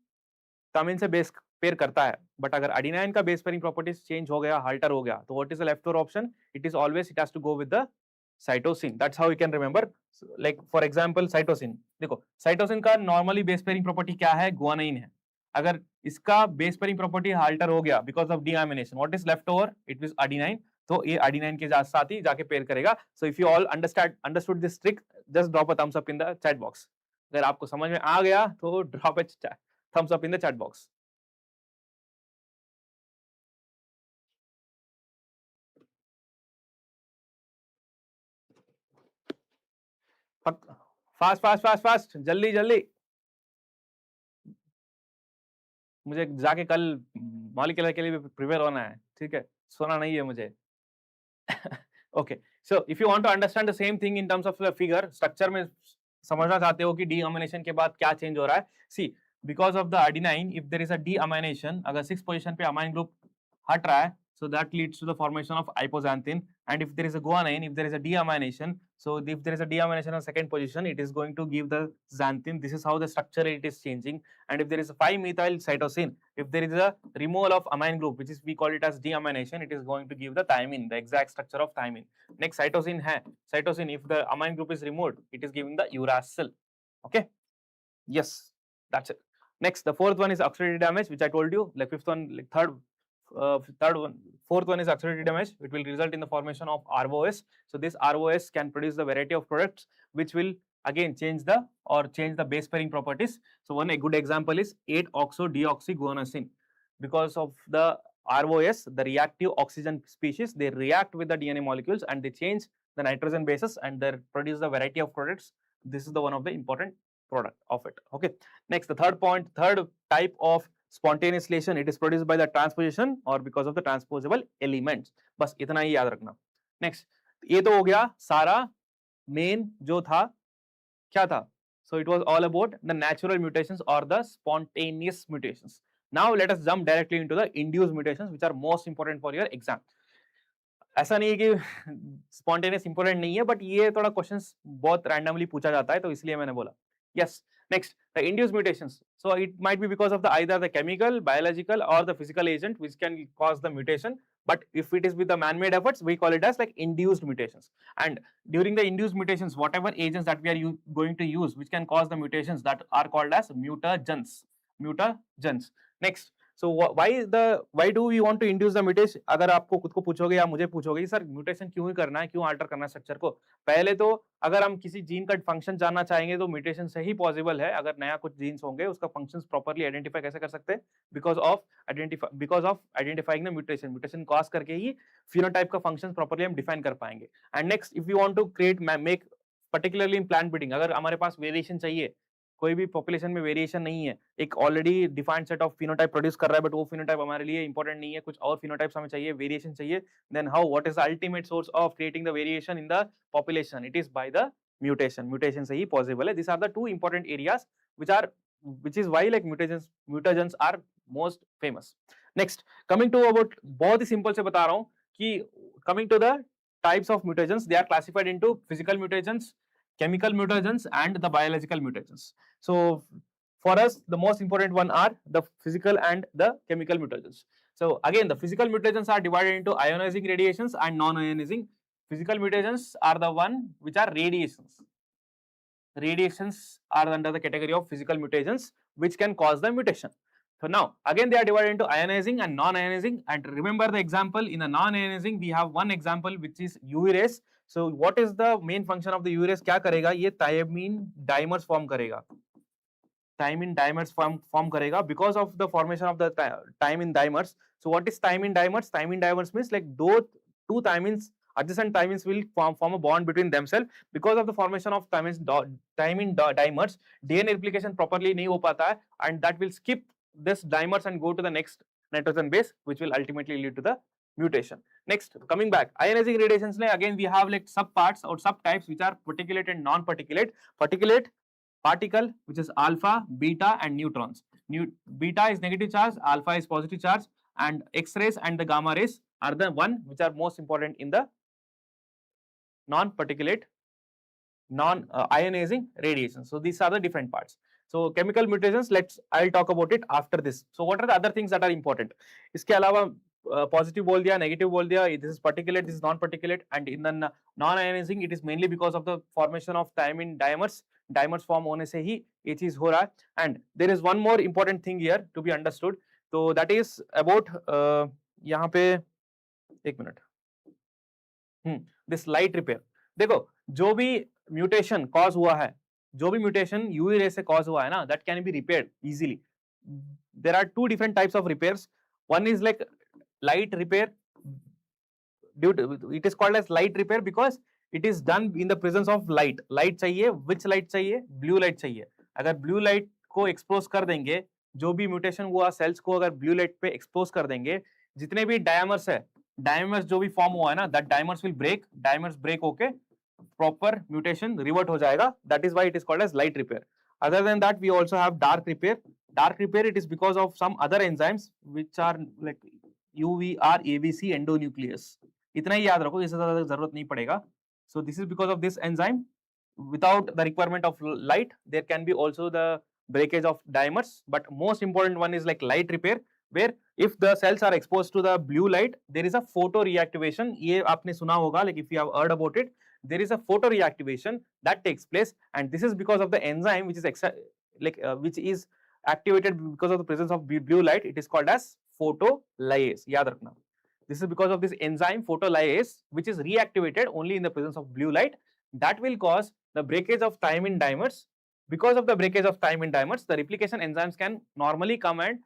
thymine से base pair करता है, बट अगर adenine का base pairing properties change हो गया, हाल्टर हो गया, तो what is the left over option? It is always it has to go with the cytosine. That's how you can remember. Like for example cytosine, देखो cytosine का normally base pairing property क्या है? Guanine है. अगर इसका base pairing property हाल्टर हो गया because of deamination, what is left over? It is adenine. तो ये adenine के साथ ही जाके पेयर करेगा. सो if you all understood this trick, just drop a thumbs up in the chat box. अगर आपको समझ में आ गया तो drop a thumbs up in the chat box. Fast जल्दी. मुझे जाके कल मॉलिक्यूलर के लिए प्रिपेयर होना है, ठीक है, सोना नहीं है मुझे. Okay, so if you want to understand the same thing in terms of the figure structure में समझना चाहते हो कि डीअमाइनेशन के बाद क्या चेंज हो रहा है. See because of the adenine, if there is a deamination, अगर 6 पोजीशन पे अमाइन ग्रुप हट रहा है, so that leads to the formation of ipoxanthin. And if there is a guanine, if there is a deamination, so if there is a deamination on second position, it is going to give the xanthine. This is how the structure it is changing. And if there is a 5-methyl cytosine, if there is a removal of amine group, which is we call it as deamination, it is going to give the thymine, the exact structure of thymine. Next, cytosine hai. Cytosine, if the amine group is removed, it is giving the uracil. Okay. Yes, that's it. Next, the fourth one is oxidative damage, which I told you. Like fifth one, like fourth one is oxidative damage. It will result in the formation of ROS. So this ROS can produce the variety of products which will again change the base pairing properties. So a good example is 8-oxo-deoxyguanosine. Because of the ROS, the reactive oxygen species, they react with the DNA molecules and they change the nitrogen bases and they produce the variety of products. This is the one of the important product of it. Okay. Next, the third type of spontaneous lesion, it is produced by the transposition or because of the transposable elements. बस इतना ही याद रखना. Next, ये तो हो गया सारा main जो था क्या था? So it was all about the natural mutations or the spontaneous mutations. Now let us jump directly into the induced mutations, which are most important for your exam. ऐसा नहीं है कि spontaneous important नहीं है, but ये थोड़ा questions बहुत randomly पूछा जाता है, तो इसलिए मैंने बोला. Yes. Next, the induced mutations. So it might be because of either the chemical, biological, or the physical agent which can cause the mutation. But if it is with the man-made efforts, we call it as like induced mutations. And during the induced mutations, whatever agents that we are going to use, which can cause the mutations, that are called as mutagens. Mutagens. Next. So why do we want to induce the mutation? अगर आपको खुद को पूछोगे या मुझे पूछोगे sir mutation क्यों ही करना है, क्यों अल्टर करना है स्ट्रक्चर को, पहले तो अगर हम किसी जीन का फंक्शन जानना चाहेंगे तो म्यूटेशन से ही पॉसिबल है. अगर नया कुछ जीन्स होंगे उसका फंक्शंस प्रॉपर्ली आइडेंटिफाई कैसे कर सकते हैं? Because of identifying the mutation cause करके ही फिनोटाइप का फंक्शन प्रॉपर्ली हम डिफाइन कर पाएंगे. And next, if you want to create make particularly in plant breeding, अगर हमारे पास वेरिएशन चाहिए, कोई भी पॉपुलेशन में वेरिएशन नहीं है, एक already defined set of phenotype produce कर रहा है, बट वो फिनोटाइप हमारे लिए इंपॉर्टेंट नहीं है, कुछ और फिनोटाइप्स हमें चाहिए, वेरिएशन चाहिए, then how what is the ultimate source of creating the variation in the population? It is by the mutation से ही पॉसिबल है. This are the two important areas which is why like mutagens are most famous. Next, coming to about, बहुत ही simple से बता रहा हूँ कि coming to the types of mutagens, they are classified into physical mutagens, chemical mutagens, and the biological mutagens. So for us, the most important one are the physical and the chemical mutagens. So again, the physical mutagens are divided into ionizing radiations and non-ionizing. Physical mutagens are the one which are radiations. Radiations are under the category of physical mutations which can cause the mutation. So now again they are divided into ionizing and non-ionizing, and remember the example in the non-ionizing we have one example which is urease. So what is the main function of the urease? क्या करेगा? ये thiamine dimers form करेगा. Thymine dimers form करेगा because of the formation of the thymine dimers. So what is thymine dimers? Thymine dimers means like two thymines, adjacent thymines will form a bond between themselves. Because of the formation of thymine dimers, DNA replication properly नहीं हो पाता है, and that will skip this dimers and go to the next nitrogen base, which will ultimately lead to the mutation. Next, coming back, ionizing radiations, again we have like subparts or subtypes which are particulate and non-particulate. Particulate, particle, which is alpha, beta, and neutrons. Beta is negative charge, alpha is positive charge, and X-rays and the gamma rays are the one which are most important in the non-particulate, non-ionizing radiation. So these are the different parts. So chemical mutations, I'll talk about it after this. So what are the other things that are important? इसके अलावा positive बोल दिया, negative बोल दिया, this is particulate, this is non-particulate, and in the non-ionizing it is mainly because of the formation of thymine dimers. Dimers form होने से ही ये चीज हो रहा है. And there is one more important thing here to be understood. So that is about यहाँ पे एक मिनट, this light repair. देखो जो भी म्यूटेशन कॉज हुआ है, जो भी म्यूटेशन यूवी रे से कॉज हुआ है ना, that can be repaired easily. There are two different types of repairs. One is like light repair. It is called as light repair because it is done in the presence of light. Light चाहिए, which light चाहिए? Blue light चाहिए. अगर blue light को expose कर देंगे, जो भी mutation हुआ सेल्स को अगर ब्लू लाइट पे एक्सपोज कर देंगे, जितने भी डायमर्स है, डायमर्स जो भी फॉर्म हुआ है ना, that dimers will break, dimers break होके प्रॉपर म्यूटेशन रिवर्ट हो जाएगा. That is why it is called as light repair. Other than that we also have dark repair. Dark repair, it is because of some other enzymes which are like UVRABC endonuclease. इतना ही याद रखो, इससे ज्यादा जरूरत नहीं पड़ेगा. So this is because of this enzyme. Without the requirement of light, there can be also the breakage of dimers, but most important one is like light repair, where if the cells are exposed to the blue light, there is a photo reactivation. ये आपने सुना होगा, like if you have heard about it, there is a photo reactivation that takes place, and this is because of the enzyme which is which is activated because of the presence of blue light. It is called as photolyase. याद रखना. This is because of this enzyme photolyase, which is reactivated only in the presence of blue light. That will cause the breakage of thymine dimers. Because of the breakage of thymine dimers, the replication enzymes can normally come and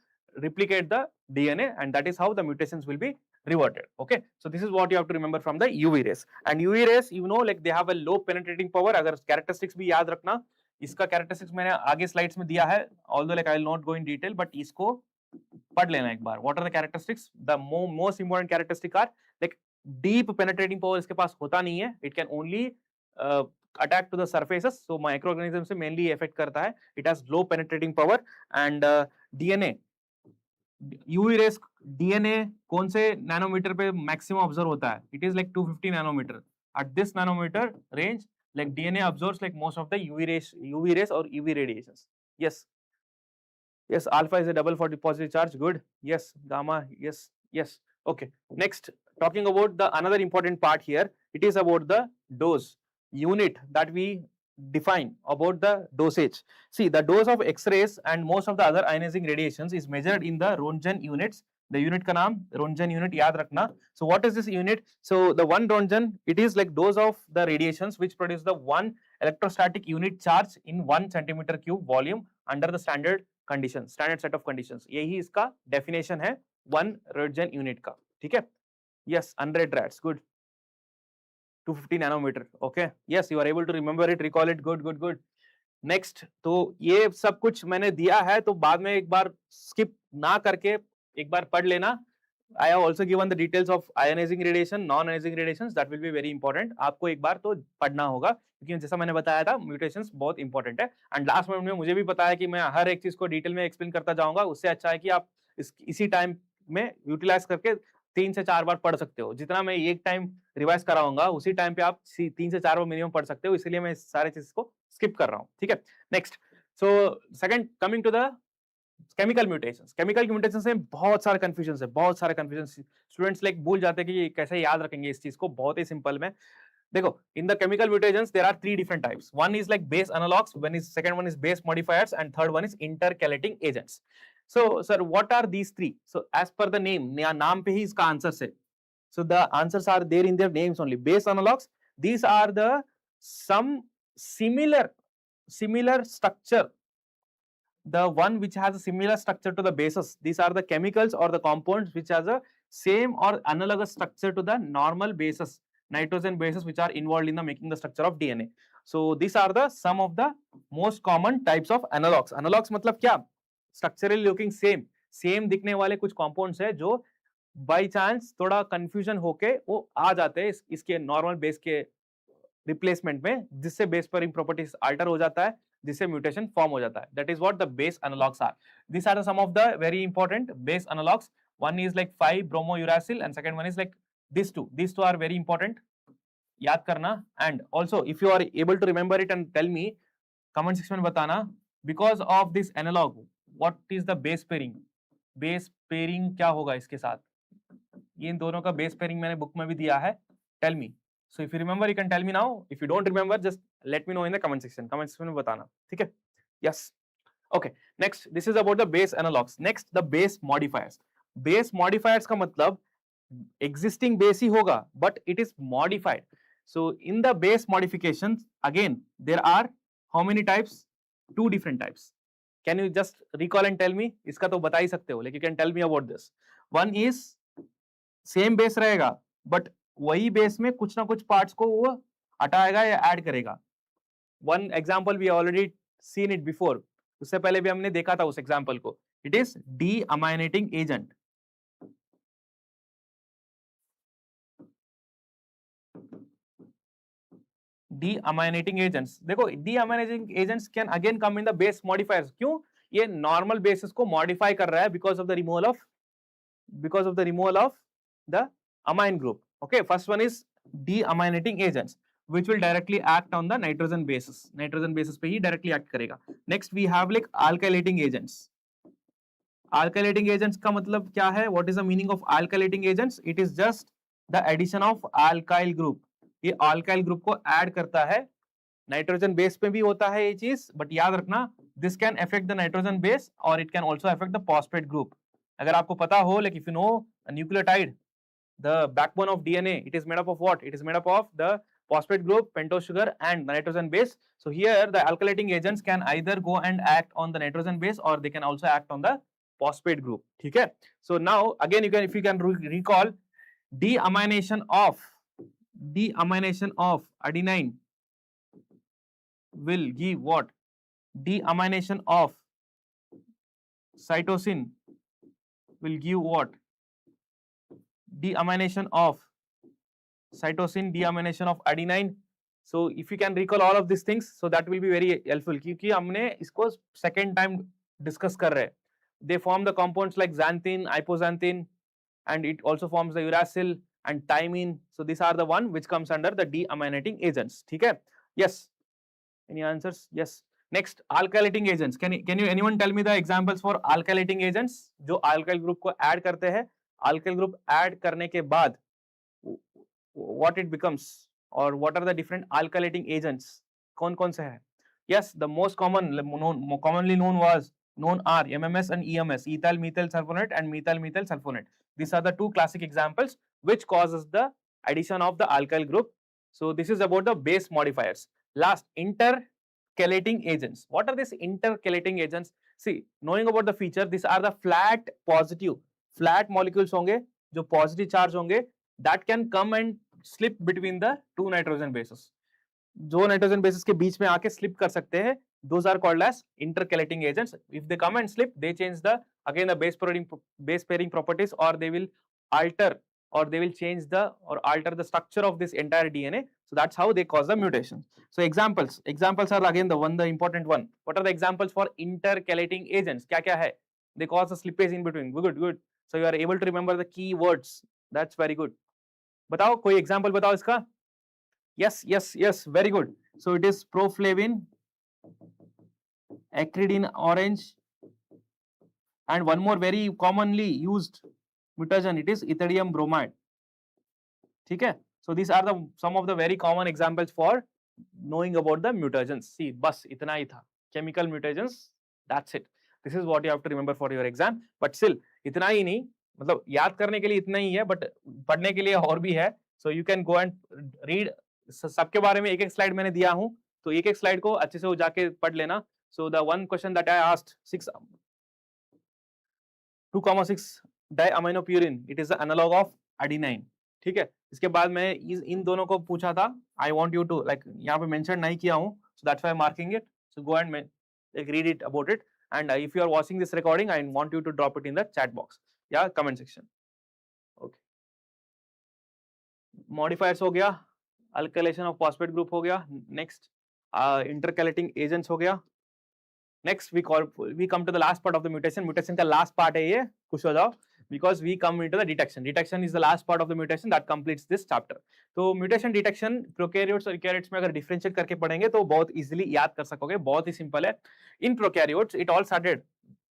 replicate the DNA, and that is how the mutations will be reverted. Okay, so this is what you have to remember from the UV rays. And UV rays, you know, like they have a low penetrating power. अगर characteristics भी याद रखना, इसका characteristics मैंने आगे slides में दिया है. Although like I will not go in detail, but इसको पढ़ लेना एक बार. What are the characteristics? The most important characteristic are like deep penetrating power इसके पास होता नहीं है. It can only attack to the surfaces. So microorganisms से mainly affect करता है. It has low penetrating power and DNA. UV rays DNA कौन से nanometre पे मैक्सिमम ऑब्जर्व होता है? It is like 250 nanometer. At this nanometer range, like DNA absorbs like most of the UV rays or UV radiations. Yes. Yes, alpha is a double positive charge. Good. Yes, gamma. Yes, yes. Okay. Next, talking about the another important part here, it is about the dose unit that we define about the dosage. See, the dose of X-rays and most of the other ionizing radiations is measured in the Roentgen units. The unit का नाम Roentgen unit याद रखना. So what is this unit? So the one Roentgen, it is like dose of the radiations which produce the one electrostatic unit charge in 1 centimeter cube volume under the standard conditions, standard set of conditions. यही इसका definition है 1 Roentgen unit का. ठीक है? Yes, unread rats. Good. 250 nanometer. Okay. Yes, you are able to remember it, recall it. Good, good, good. Next, तो ये सब कुछ मैंने दिया है, तो बाद में एक बार skip ना करके एक बार पढ़ लेना. I have also given the details of ionizing radiation, non-ionizing radiations. That will be very important. आपको एक बार तो पढ़ना होगा, क्योंकि जैसा मैंने बताया था, mutations बहुत important है. And last में मुझे भी पता है कि मैं हर एक चीज को डिटेल में एक्सप्लेन करता जाऊंगा. उससे अच्छा है कि आप इसी टाइम में यूटिलाइज करके 3 से 4 बार पढ़ सकते हो. जितना मैं एक टाइम रिवाइज कराऊंगा, उसी टाइम पे आप 3 से 4 बार मिनिमम पढ़ सकते हो. इसलिए मैं सारे चीज को स्किप कर रहा हूँ. ठीक है. Next, so second, coming to the chemical mutations. Chemical mutations में बहुत सारे कंफ्यूजन है, बहुत सारे कंफ्यूजन. स्टूडेंट्स लाइक भूल जाते हैं कि कैसे याद रखेंगे इस चीज को. बहुत ही सिंपल में देखो, in the chemical mutations there are 3 different types. One is like base analogues, second one is base modifiers, and third one is intercalating agents. So sir, what are these 3? So as per the name, नाम पे ही इसका answer है. So the answers are there in their names only. Base analogues, these are the some similar structure, the one which has a similar structure to the bases. These are the chemicals or the compounds which has a same or analogous structure to the normal bases, nitrogen bases, which are involved in the making the structure of DNA. So these are the some of the most common types of analogs. Analogs मतलब क्या? Structurally looking same दिखने वाले कुछ compounds है जो by chance थोड़ा confusion होके वो आ जाते हैं इसके normal base के replacement में, जिससे base pairing properties alter हो जाता है, जिससे mutation form हो जाता है. That is what the base analogs are. These are some of the very important base analogs. One is like 5-bromouracil and second one is like these two. These two are very important. याद करना. And also if you are able to remember it and tell me, comment section में बताना, because of this analog, what is the base pairing? Base pairing क्या होगा इसके साथ? ये इन दोनों का base pairing मैंने book में भी दिया है. Tell me. So if you remember, you can tell me now. If you don't remember, just let me know in the comment section. Comment section में बताना. ठीक है? Yes. Okay. Next, this is about the base analogs. Next, the base modifiers. Base modifiers का मतलब existing base ही होगा, but it is modified. So in the base modifications, again, there are how many types? 2 different types. Can you just recall and tell me? इसका तो बता ही सकते हो, like you can tell me about this. One is same base रहेगा, but वही base में कुछ ना कुछ पार्ट्स को वो हटाएगा या ऐड करेगा. One example we already seen it before, उससे पहले भी हमने देखा था उस एग्जांपल को. It is deaminating agent. Deaminating agents, देखो deaminating agents can again come in the base modifiers. क्यों? ये नॉर्मल बेसिस को मॉडिफाई कर रहा है because of the removal of because of the removal of the amine group. Okay, first one is deaminating agents which will directly act on the nitrogen bases. Nitrogen bases पे ही directly act करेगा. Next we have like alkylating agents. Alkylating agents का मतलब क्या है? What is the meaning of alkylating agents? It is just the addition of alkyl group. ये alkyl group को add करता है. नाइट्रोजन बेस पे भी होता है ये चीज, बट याद रखना this can affect the nitrogen base और it can also affect the phosphate group. अगर आपको पता हो, like if you know nucleotide, the backbone of DNA, it is made up of what? It is made up of the phosphate group, pentose sugar and nitrogen base. So here the alkylating agents can either go and act on the nitrogen base or they can also act on the phosphate group. ठीक है? So now again you can, if you can recall, deamination of adenine will give what? Deamination of cytosine will give what? Deamination of cytosine, deamination of adenine. So if you can recall all of these things, so that will be very helpful क्योंकि हमने इसको second time discuss कर रहे हैं. They form the compounds like xanthine, ipoxanthine, and it also forms the uracil and thymine. So these are the one which comes under the deaminating agents. ठीक है? Yes. Any answers? Yes. Next, alkylating agents. Can you anyone tell me the examples for alkylating agents? जो alkyl group को add करते हैं. Alkyl group add करने के बाद what it becomes or what are the different alkylating agents? कौन से हैं? Yes, the most commonly known are MMS and EMS, ethyl methyl sulfonate and methyl methyl sulfonate. These are the two classic examples which causes the addition of the alkyl group. So this is about the base modifiers. Last, intercalating agents. What are these intercalating agents? See, knowing about the feature, these are the flat molecules होंगे जो positive charge होंगे that can come and slip between the two nitrogen bases. जो nitrogen bases के बीच में आके slip कर सकते हैं, those are called as intercalating agents. If they come and slip, they change the again the base pairing properties, or they will alter or they will change the or alter the structure of this entire DNA. So that's how they cause the mutation. So examples are again the important one. What are the examples for intercalating agents? क्या है? They cause a slippage in between. Good. So you are able to remember the key words. That's very good. बताओ कोई example बताओ इसका. Yes, very good. So it is proflavin, acridine orange, and one more very commonly used mutagen, it is ethidium bromide. ठीक है? So these are some of the very common examples for knowing about the mutagens. See, बस इतना ही था. Chemical mutagens, that's it. This is what you have to remember for your exam. But still, इतना ही नहीं, मतलब याद करने के लिए इतना ही है, but पढ़ने के लिए और भी है. So you can go and read. सबके बारे में एक स्लाइड मैंने दिया हूं, तो एक स्लाइड को अच्छे से जाके पढ़ लेना. So the one question that I asked, 2,6 diaminopurine, it is the analog of adenine. ठीक है? इसके बाद मैं इन दोनों को पूछा था. I want you to like यहाँ पे mention नहीं किया हूँ, so that's why I'm marking it. So go and like read it about it. And if you are watching this recording, I want you to drop it in the chat box, या comment section. Okay. Modifiers हो गया, alkylation of phosphate group हो गया. Next, intercalating agents हो गया. Next, we come to the last part of the mutation. Mutation का last part है ये, खुश हो जाओ, because we come into the detection. Detection is the last part of the mutation that completes this chapter. तो mutation detection prokaryotes और eukaryotes में अगर differentiate करके पढ़ेंगे तो बहुत easily याद कर सकोगे. बहुत ही simple है. In prokaryotes, it all started.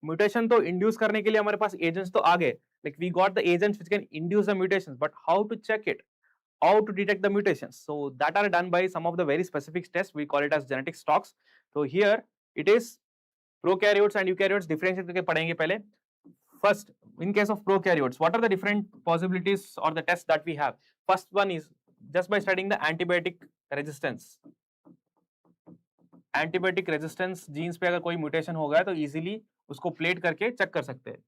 Mutation तो induce करने के लिए हमारे पास agents तो आ गए. Like we got the agents which can induce the mutations, but how to check it? How to detect the mutations? So that are done by some of the very specific tests. We call it as genetic stocks. So here it is prokaryotes and eukaryotes differentiate करके पढ़ेंगे पहले. First, in case of prokaryotes, what are the different possibilities or the tests that we have? First one is just by studying the antibiotic resistance. Antibiotic resistance genes पे अगर कोई mutation हो गया तो easily उसको plate करके check कर सकते हैं.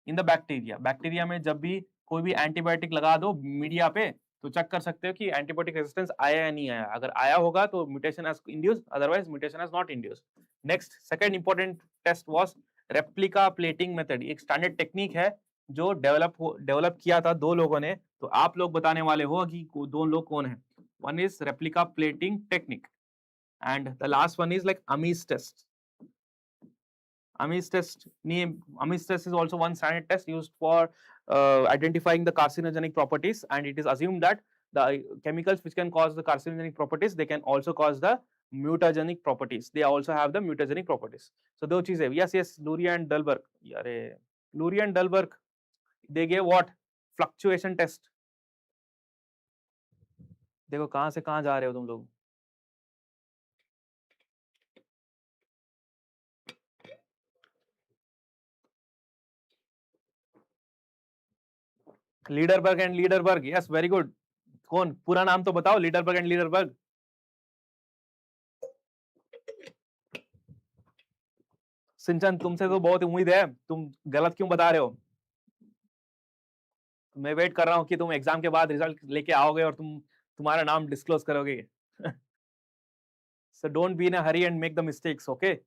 In the bacteria में जब भी कोई भी antibiotic लगा दो मीडिया पे तो चेक कर सकते हो कि antibiotic resistance आया या नहीं आया. अगर आया होगा तो mutation has induced, otherwise mutation has not induced. Next, second important test was replica plating method. एक standard technique है जो develop किया था दो लोगों ने. तो आप लोग बताने वाले हो कि दो लोग कौन हैं. One is replica plating technique and the last one is like Ames test. Amish test is also one standard test used for identifying the carcinogenic properties, and it is assumed that the chemicals which can cause the carcinogenic properties, they can also cause the mutagenic properties. They also have the mutagenic properties. So दो चीजें, yes, Luria and Dalberg. अरे Luria and Dalberg, they gave what? Fluctuation test. देखो कहाँ से कहाँ जा रहे हो तुम लोग. Lederberg and Lederberg, yes very good. कौन, पूरा नाम तो बताओ. Lederberg and Lederberg. सिंचन, तुमसे तो बहुत उम्मीद है, तुम गलत क्यों बता रहे हो. मैं वेट कर रहा हूं कि तुम एग्जाम के बाद रिजल्ट लेके आओगे और तुम्हारा नाम डिस्क्लोज करोगे. So don't be in a Hari and make the mistakes, okay.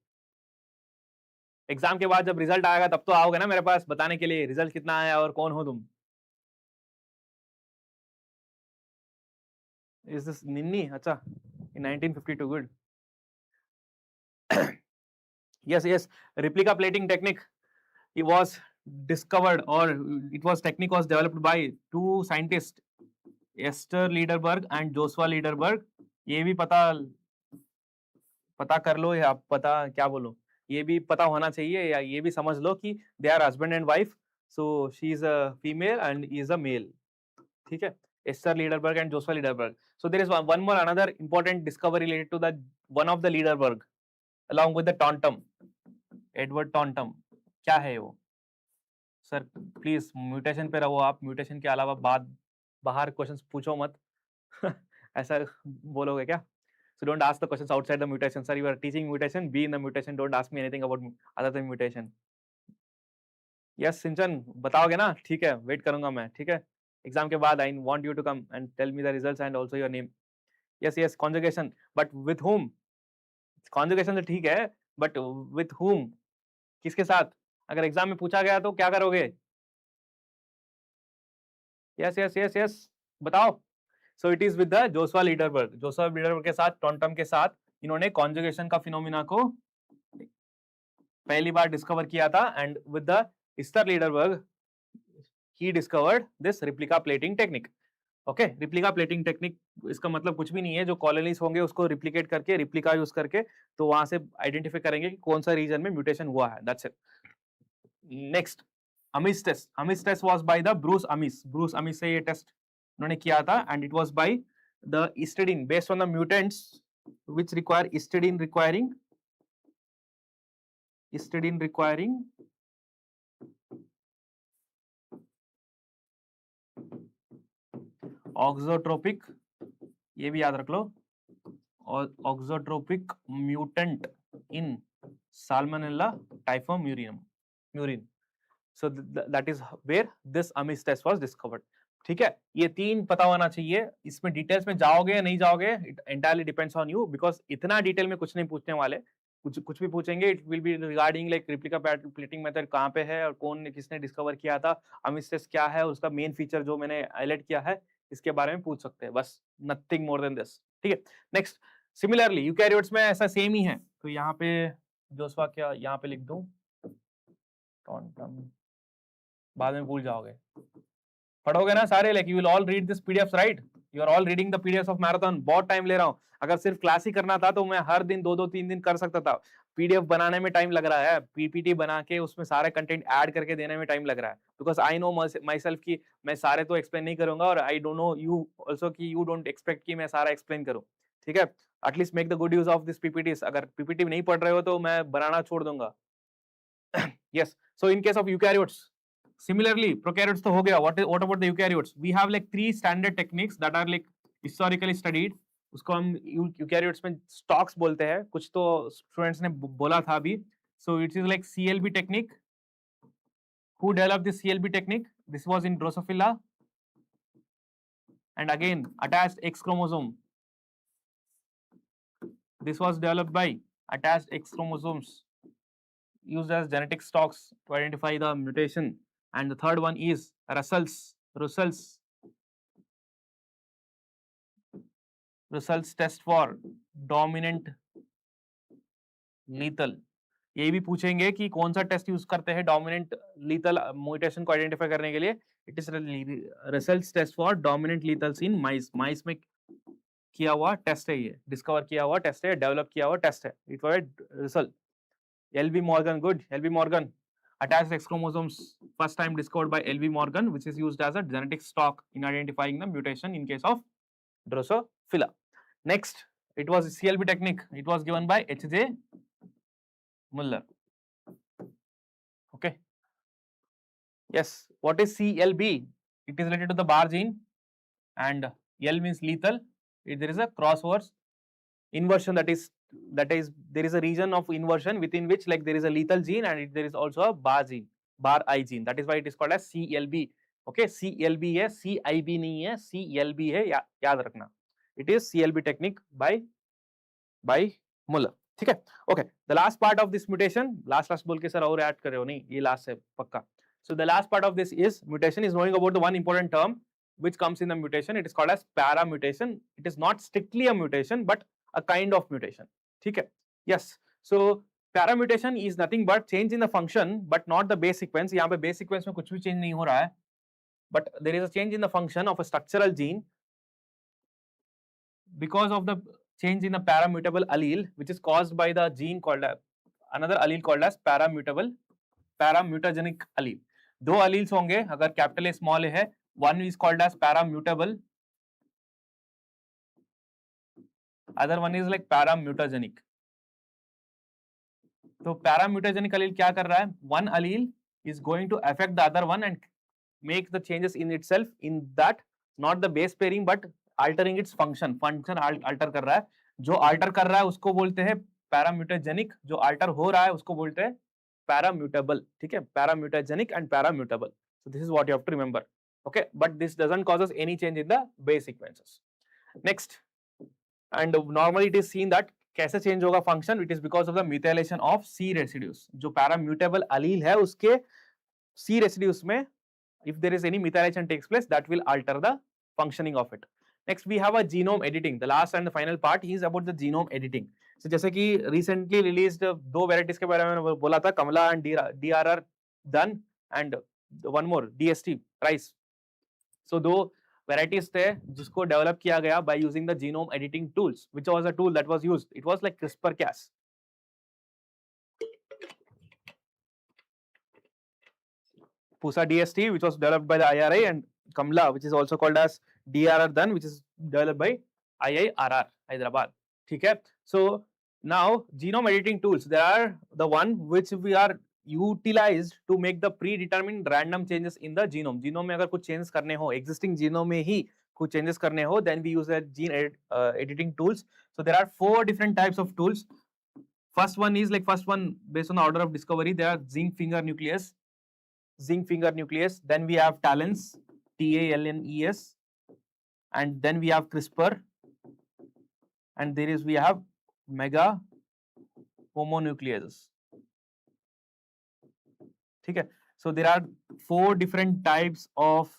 Exam के बाद जब रिजल्ट आएगा तब तो आओगे ना मेरे पास बताने के लिए रिजल्ट कितना आया और कौन हो तुम. Is this निन्नी? अच्छा, in 1952, good. Yes, replica plating technique, it was discovered, or it was technique was developed by two scientists, Esther Lederberg and Joshua Lederberg. ये भी पता कर लो, या पता क्या बोलो, ये भी पता होना चाहिए, या ये भी समझ लो कि they are husband and wife. So she is a female and is a male. ठीक है, Esther Lederberg and Joshua Lederberg. So there is one more another important discovery related to the one of the Lederberg along with the Tatum, Edward Tatum. क्या है वो sir? Please mutation पे रहो आप, mutation के अलावा बाहर क्वेश्चंस पूछो मत. ऐसा बोलोगे क्या? So don't ask the questions outside the mutation. Sir, you are teaching mutation, be in the mutation. Don't ask me anything about other than mutation. Yes, सिंचन बताओगे ना? ठीक है, वेट करूंगा मैं. ठीक है, एग्जाम के बाद I want you to come and tell me the results and also your name. Yes, conjugation. But with whom? Conjugation तो ठीक है, but with whom? किसके साथ? अगर एग्जाम में पूछा गया तो क्या करोगे? Yes, बताओ. So it is with the Joshua Lederberg. Joshua Lederberg के साथ, टॉन्टम के साथ इन्होंने कॉन्जुगेशन का फिनोमिना को पहली बार डिस्कवर किया था. And with the Esther Lederberg he discovered this replica plating technique. Okay, replica plating technique, इसका मतलब कुछ भी नहीं है, जो कॉलोनीज होंगे उसको रिप्लिकेट करके, रिप्लिका यूज करके, तो वहां से आइडेंटिफाई करेंगे कि कौन सा रीजन में म्यूटेशन हुआ है. That's it. Next, Ames test. Ames test was by the Bruce Ames से ये टेस्ट उन्होंने किया था. And it was by the histidine based on the mutants which require histidine requiring auxotrophic, ये भी याद रख लो, auxotrophic mutant in Salmonella typhimurium. So that is where this amis test was discovered. ठीक है, ये तीन पता होना चाहिए. इसमें डिटेल्स में जाओगे या नहीं जाओगे, it entirely depends on you, because इतना डिटेल में कुछ नहीं पूछने वाले. कुछ भी पूछेंगे, it will B regarding like replica plating method कहाँ पे है और किसने डिस्कवर किया था, अमिस टेस्ट क्या है, उसका मेन फीचर जो मैंने हाईलाइट किया है, इसके बारे में पूछ सकते हैं, बस. Nothing more than this. ठीक है, नेक्स्ट. सिमिलरली यूकैरियोट्स में ऐसा सेम ही है. तो यहाँ पे जोसवा क्या यहाँ पे लिख दूं, बाद में भूल जाओगे. पढ़ोगे ना सारे, like you will all read this PDFs, right? You are all reading the PDFs of marathon. बहुत टाइम ले रहा हूँ. अगर सिर्फ क्लास ही करना था तो मैं हर दिन 2-3 दिन कर सकता था. पीडीएफ बनाने में टाइम लग रहा है, पीपीटी बना के उसमें सारे कंटेंट ऐड करके देने में टाइम लग रहा है, because I know my self की मैं सारे तो एक्सप्लेन नहीं करूंगा, और I don't know you also की यू डोंट एक्सपेक्ट कि मैं सारा एक्सप्लेन करूँ. ठीक है, at least make the good use of this PPTs. अगर पीपीटी नहीं पढ़ रहे हो तो मैं बनाना छोड़ दूंगा. Yes, so in case of eukaryotes, similarly prokaryotes तो हो गया. What about the eukaryotes? We have like 3 standard techniques that are like historically studied. उसको हम eukaryotes में stocks बोलते हैं. कुछ तो स्टूडेंट्स ने बोला था अभी. So it is like CLB technique. Who developed this CLB technique? This was in Drosophila. And again, attached X chromosome. This was developed by attached X chromosomes used as genetic stocks to identify the mutation. And the third one is Russell's test for dominant lethal. ये भी पूछेंगे कि कौन सा test use करते हैं dominant lethal mutation को identify करने के लिए। It is results test for dominant lethals in mice. Mice में किया हुआ टेस्ट है, ये डिस्कवर किया हुआ टेस्ट है, डेवलप किया हुआ टेस्ट है। It was result LV Morgan, good. LV Morgan attached X chromosomes first time discovered by LV Morgan, which is used as a genetic stock in identifying the mutation in case of Drosophila. Next, it was CLB technique. It was given by H.J. Muller. Okay. Yes. What is CLB? It is related to the bar gene, and L means lethal. There is a crossover inversion, that is there is a region of inversion within which like there is a lethal gene and there is also a bar gene, bar I gene. That is why it is called as CLB. Okay, CLB है, CIB नहीं है, CLB है, याद रखना. It is CLB technique by Muller. ठीक है. Okay, the last part of this mutation, last बोल के सर और ऐड कर रहे हो? नहीं, ये last है पक्का. So the last part of this is mutation is knowing about the one important term which comes in the mutation. It is called as paramutation. It is not strictly a mutation but a kind of mutation. ठीक है. Yes. So paramutation is nothing but change in the function but not the base sequence. यहाँ पे base sequence में कुछ भी change नहीं हो रहा है, but there is a change in the function of a structural gene because of the change in the paramutable allele, which is caused by the gene called another allele called as paramutagenic allele. दो alleles होंगे अगर capital A small A है. One is called as paramutable, other one is like paramutagenic. तो paramutagenic allele क्या कर रहा है? One allele is going to affect the other one and make the changes in itself, in that not the base pairing but altering its function. Function alter कर रहा है. जो alter कर रहा है उसको बोलते हैं paramutagenic, जो alter हो रहा है उसको बोलते हैं paramutable. ठीक है, paramutagenic and paramutable. So this is what you have to remember. Okay, but this doesn't cause any change in the base sequences. Next, and normally it is seen that कैसे change होगा function? It is because of the methylation of C residues. जो paramutable allele है उसके C residues में if there is any methylation takes place, that will alter the functioning of it. Next we have a genome editing. The last and the final part is about the genome editing. So जैसे कि recently released दो varieties के बारे में बोला था, कमला and DRR done and one more DST rice. So दो varieties थे जिसको develop किया गया by using the genome editing tools. Which was a tool that was used? It was like CRISPR-Cas. Pusa DST, which was developed by the IRI, and Kamla, which is also called as DRR done, which is developed by IIRR, Hyderabad. Okay. So now genome editing tools, they are the one which we are utilized to make the predetermined random changes in the genome. Genome में अगर कुछ changes करने हो, existing genome में ही कुछ changes करने हो, then we use the gene editing tools. So there are 4 different types of tools. First one is like based on the order of discovery, there are zinc finger nuclease. Then we have TALENS, TALNES, and then we have CRISPR, and we have mega homonucleases. Okay, so there are 4 different types of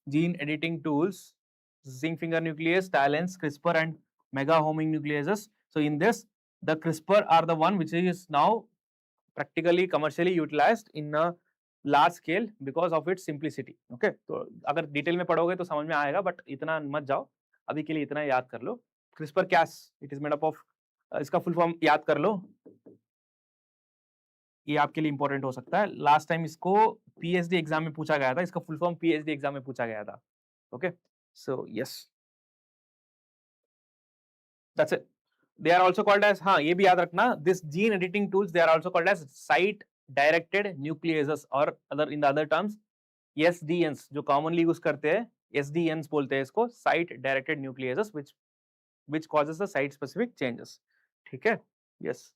gene editing tools: zinc finger nuclease, TALENS, CRISPR, and mega homonucleases. So in this, the CRISPR are the one which is now practically commercially utilized in a large scale because of its simplicity. Okay, तो अगर detail में पढ़ोगे तो समझ में आएगा, but इतना मत जाओ, अभी के लिए इतना याद कर लो. CRISPR-Cas, it is made up of, इसका फुल फॉर्म याद कर लो, ये आपके लिए इंपॉर्टेंट हो सकता है. लास्ट टाइम इसको PhD एग्जाम में पूछा गया था, इसका फुल फॉर्म PhD एग्जाम में पूछा गया था. Okay, so yes, that's it. They are also called as, हाँ ये भी याद रखना, this gene editing tools, they are also called as site directed nucleases, or other in the other terms SDNs, जो commonly use करते हैं, SDNs बोलते हैं इसको, site directed nucleases, which causes the site specific changes. ठीक है, yes.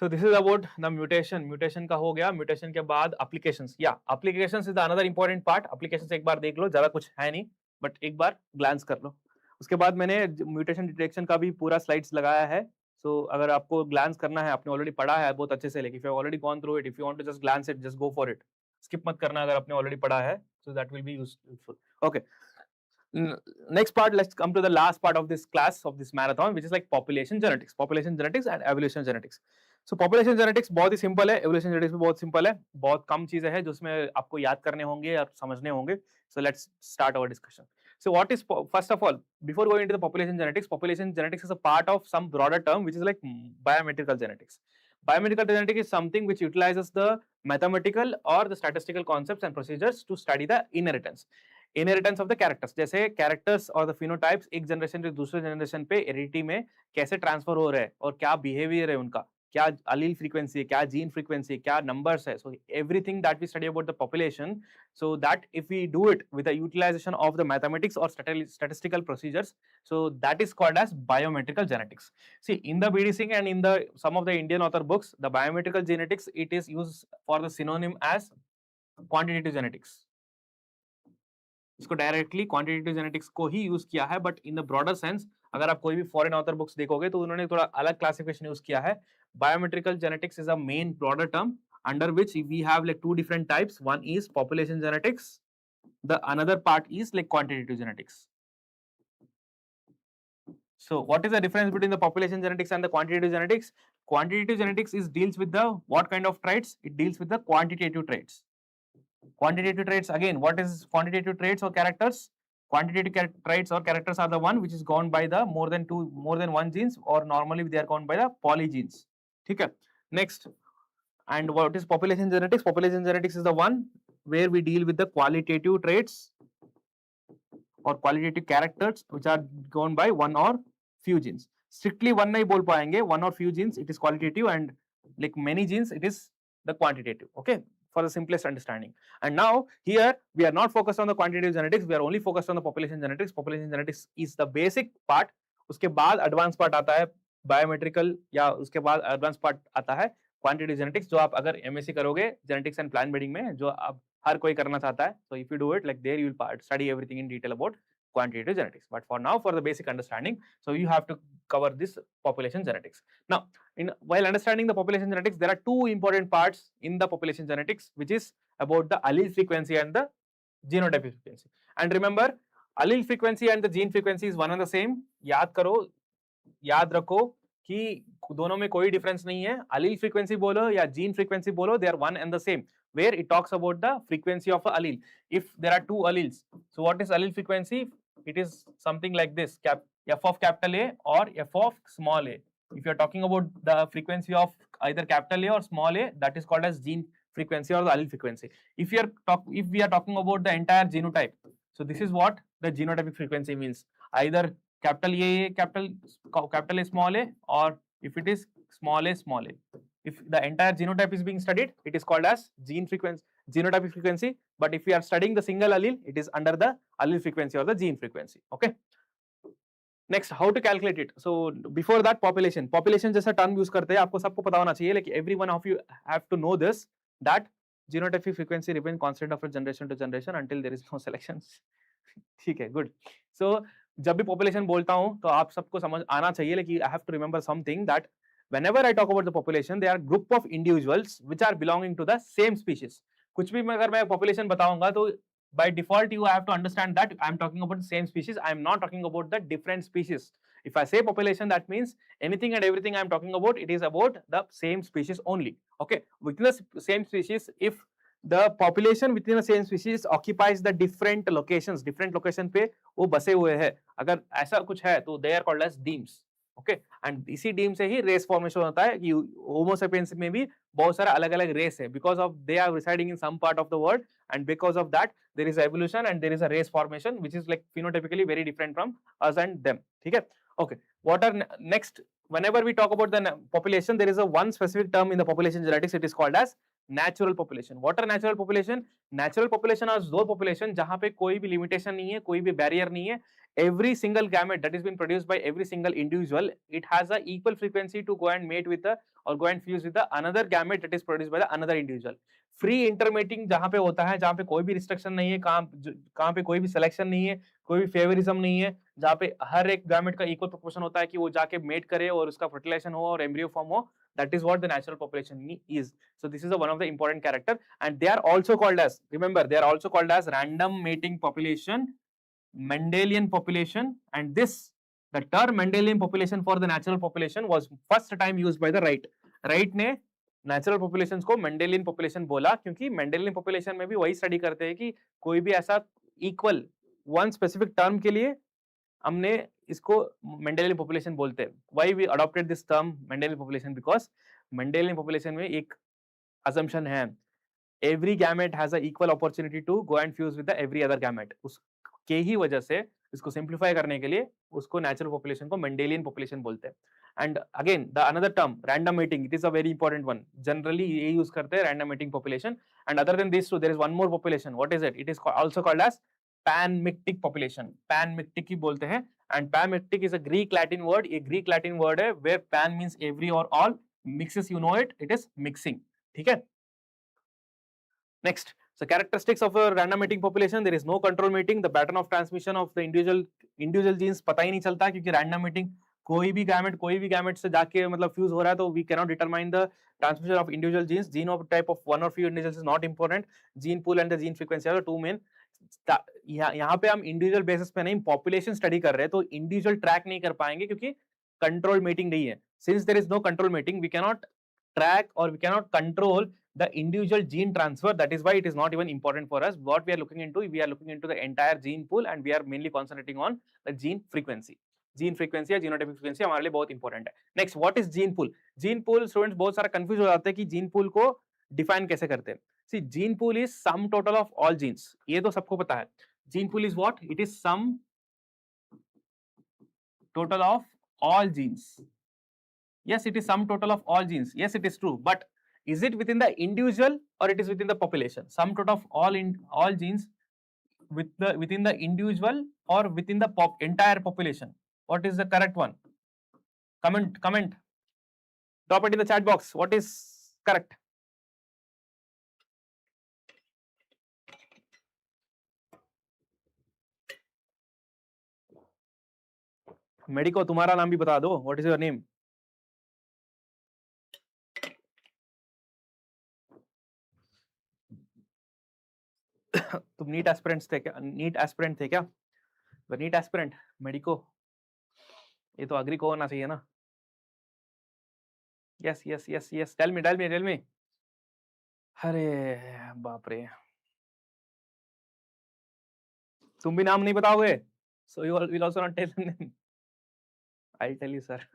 So this is about the mutation. Mutation का हो गया. Mutation के बाद applications. Yeah, applications is the another important part. Applications एक बार देख लो, ज़्यादा कुछ है नहीं, but एक बार glance कर लो. उसके बाद मैंने म्यूटेशन डिटेक्शन का भी पूरा स्लाइड्स लगाया है. सो अगर आपको ग्लांस करना है, आपने ऑलरेडी पढ़ा है बहुत अच्छे से, लेकिन if you already gone through it, if you want to just glance it, just go for it, skip मत करना अगर आपने ऑलरेडी पढ़ा है, so that will be useful. Okay, Next part, let's come to the last part of this class of this marathon, which is like population genetics and evolution genetics. So population genetics बहुत ही simple है, evolution genetics भी बहुत simple है, बहुत कम चीजें हैं जो उसमें आपको याद करने होंगे और समझने होंगे. So let's start our discussion. So what is, first of all, before going into the population genetics is a part of some broader term which is like biometrical genetics. Biometrical genetics is something which utilizes the mathematical or the statistical concepts and procedures to study the inheritance of the characters. जैसे characters और the phenotypes एक generation से दूसरे generation पे heredity में कैसे transfer हो रहे हैं और क्या बिहेवियर है उनका, क्या अलील फ्रीक्वेंसी है, क्या जीन फ्रीक्वेंसी है, क्या नंबर्स है. So everything that we study about the population, so that if we do it with the utilisation of the mathematics और statistical procedures, so that is called as biometrical genetics. See, in the BDC and in the some of the Indian author books, the biometrical genetics, it is used for the synonym as quantitative genetics. इसको directly quantitative genetics को ही use किया है, but in the broader sense अगर आप कोई भी foreign author books देखोगे तो उन्होंने थोड़ा अलग क्लासिफिकेशन यूज किया है. Biometrical genetics is a main broader term under which we have like two different types. One is population genetics, the another part is like quantitative genetics. So what is the difference between the population genetics and the quantitative genetics? Quantitative genetics is deals with the what kind of traits? It deals with the quantitative traits. Quantitative traits, again, what is quantitative traits or characters? Quantitative traits or characters are the one which is governed by the more than one genes, or normally they are governed by the polygenes. Okay. Next, and what is population genetics? Population genetics is the one where we deal with the qualitative traits or qualitative characters which are governed by one or few genes. Strictly one nahi bol payenge, one or few genes it is qualitative, and like many genes it is the quantitative. Okay, for the simplest understanding. And now here we are not focused on the quantitative genetics, we are only focused on the population genetics. Population genetics is the basic part. उसके बाद advance part आता है बायोमेट्रिकल, या उसके बाद advance part आता है quantitative genetics, जो आप अगर एमएससी करोगे जेनेटिक्स एंड प्लांट ब्रीडिंग में, जो आप हर कोई करना चाहता है. So if you do it like there, you will study everything in detail about quantitative genetics. But for now, for the basic understanding, so you have to cover this population genetics. Now, while understanding the population genetics, there are two important parts in the population genetics, which is about the allele frequency and the genotypic frequency. And remember, allele frequency and the gene frequency is one and the same. याद करो, याद रखो कि दोनों में कोई difference नहीं है. allele frequency बोलो या gene frequency बोलो, they are one and the same, where it talks about the frequency of a allele. If there are two alleles, so what is allele frequency? It is something like this, f of capital A or f of small a. If you are talking about the frequency of either capital A or small a, that is called as gene frequency or the allele frequency. If we are talking about the entire genotype, so this is what the genotypic frequency means. Either capital A, capital A small a, or if it is small a small a. If the entire genotype is being studied, it is called as genotypic frequency. But if we are studying the single allele, it is under the allele frequency or the gene frequency. Okay. Next, how to calculate it? So before that, population जैसा term use करते हैं, आपको सबको पता होना चाहिए. Like every one of you have to know this, that genotypic frequency remains constant of generation to generation until there is no selection. ठीक है, good. So जब भी population बोलता हूँ तो आप सबको समझ आना चाहिए, like I have to remember something, that whenever I talk about the population, they are group of individuals which are belonging to the same species. कुछ भी अगर मैं population बताऊंगा तो by default you have to understand that I am talking about the same species. I am not talking about the different species. If I say population, that means anything and everything I am talking about, it is about the same species only. Okay, within the same species, if the population within the same species occupies the different locations पे वो बसे हुए हैं, अगर ऐसा कुछ है तो they are called as demes. Okay, and इसी डीम से ही रेस फॉर्मेशन होता है कि होमो सेपियंस में भी बहुत सारा अलग अलग रेस है, because of they are residing in some part of the world, and because of that there is evolution and there is a race formation which is like phenotypically very different from us and them. ठीक है, okay. What are next, whenever we talk about the population, there is a one specific term in the population genetics, it is called as natural population. What are natural population? Natural population are those population जहां पे कोई भी limitation नहीं है, कोई भी barrier नहीं है. Every single gamete that is been produced by every single individual, it has a equal frequency to go and mate with the or go and fuse with the another gamete that is produced by the another individual. Free intermating जहां पे होता है, जहां पे कोई भी restriction नहीं है, कहां पे कोई भी सिलेक्शन नहीं है, कोई भी फेवरिज्म नहीं है, जहां पे हर एक गैमेट का इक्वल प्रोपोर्शन होता है कि वो जाके मेट करे और उसका फर्टिलाइजेशन हो और एम्ब्रियो फॉर्म हो. That is what the natural population is. So this is one of the important character, and they are also called as, remember, they are also called as random mating population Mendelian population, and this the term Mendelian population for the natural population was first time used by the Wright. Wright ने natural population को Mendelian population बोला, क्योंकि Mendelian population में भी वही study करते हैं कि कोई भी ऐसा इक्वल वन स्पेसिफिक टर्म के लिए हमने इसको मेंडेलियन पॉपुलेशन बोलते हैं. Why we adopted this term Mendelian population? Because Mendelian population में एक assumption है, every gamete has a equal opportunity to go and fuse with the every other gamete. उसके ही वजह से इसको सिंप्लीफाई करने के लिए उसको नेचुरल पॉपुलेशन को मेंडेलियन पॉपुलेशन बोलते हैं. And again the another term random mating, it is a very important one. Generally ये यूज करते हैं random mating population. And other than this two there is one more population. What is it? It is also called as panmictic population. Panmictic ही बोलते हैं. And panmictic is a Greek Latin word. ये Greek Latin word है where pan means every और all, mixes you know it, it is mixing. ठीक है. Next, so characteristics of a random mating population, there is no control mating. The pattern of transmission of the individual genes पता ही नहीं चलता, क्योंकि random mating कोई भी gamete से जाके मतलब fuse हो रहा है, तो we cannot determine the transmission of individual genes. Genotype of one or few individuals is not important. Gene pool and the gene frequency are the two main. यहाँ पे हम इंडिविजुअल बेसिस पे नहीं पॉपुलेशन स्टडी कर रहे हैं, तो individual track नहीं कर पाएंगे क्योंकि कंट्रोल मीटिंग नहीं है. Since there is no control mating, we cannot track or we cannot control the individual gene transfer. That is why it is not even important for us. What we are looking into the entire gene pool, and we are mainly concentrating on the gene frequency. Gene frequency या genotypic frequency हमारे लिए बहुत important है. Next, what is gene pool? Gene pool students बहुत सारा confuse हो जाते हैं कि gene pool को define कैसे करते हैं. See, gene pool is sum total of all genes. ये तो सबको पता है. Gene pool is what? It is sum total of all genes. Yes, it is sum total of all genes. Yes, it is true. But is it within the individual or it is within the population? Sum total of all genes within the individual or within the entire population? What is the correct one? Comment. Drop it in the chat box. What is correct? Medico, तुम्हारा नाम भी बता दो. What is your name? तुम NEET aspirants थे क्या? NEET aspirant थे क्या? नीट एस्पिरेंट मेडिको, ये तो अग्री को होना चाहिए ना. Yes yes yes yes, tell me. अरे बाप रे, तुम भी नाम नहीं बताओगे? So you will also not tell name. I tell you sir.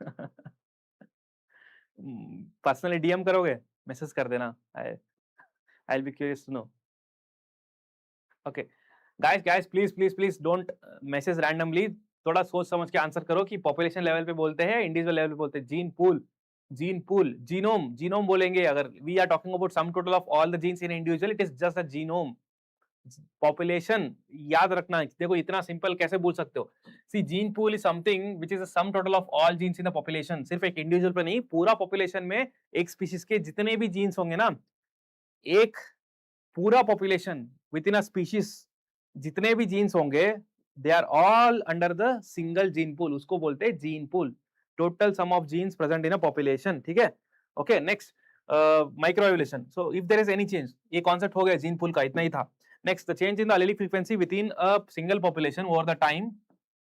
Personally DM करोगे? मैसेज कर देना. I will be curious to know. Okay guys please don't message randomly. थोड़ा सोच समझ के आंसर करो कि पॉपुलेशन लेवल पे बोलते हैं, इंडिविजुअल लेवल पे बोलते हैं. जीन पूल, जीनोम बोलेंगे. अगर we are talking about sum total of all the genes in individual, it is just a genome. Population याद रखना. देखो इतना सिंपल कैसे बोल सकते हो. See, gene pool is something which is a sum total of all genes in the population. सिर्फ एक इंडिविजुअल पे नहीं, पूरा पॉपुलेशन में एक स्पीशीज के जितने भी जीन्स होंगे ना, एक पूरा population within a species जितने भी जीन्स होंगे, they are all under the single gene pool. उसको बोलते हैं gene pool. Total sum of genes present in a population. ठीक है. Okay next, micro evolution. So if there is any change, ये concept हो गया जीन पूल का, इतना ही था. Next, the change in the allelic frequency within a single population over the time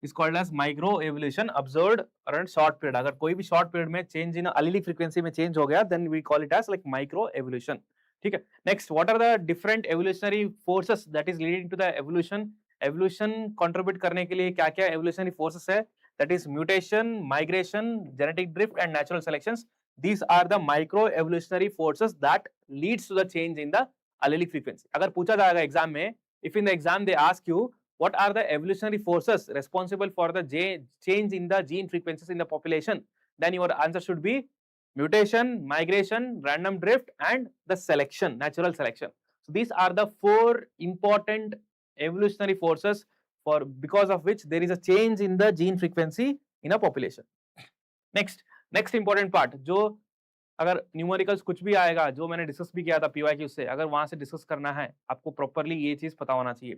is called as micro evolution observed around short period. अगर कोई भी short period में change in allelic frequency में change हो गया, then we call it as like micro evolution. ठीक है. Next, what are the different evolutionary forces that is leading to the evolution? Evolution contribute करने के लिए क्या क्या evolutionary forces है? That is mutation, migration, genetic drift and natural selections. These are the micro evolutionary forces that leads to the change in the allelic frequency. अगर पूछा जाएगा exam में, if in the exam they ask you what are the evolutionary forces responsible for the change in the gene frequencies in the population, then your answer should be mutation, migration, random drift and the selection, natural selection. So these are the four important evolutionary forces for because of which there is a change in the gene frequency in a population. Next important part, जो अगर numericals कुछ भी आएगा, जो मैंने discuss भी किया था पीवाईक्यू से, अगर वहां से डिस्कस करना है, आपको प्रॉपर्ली ये चीज पता होना चाहिए.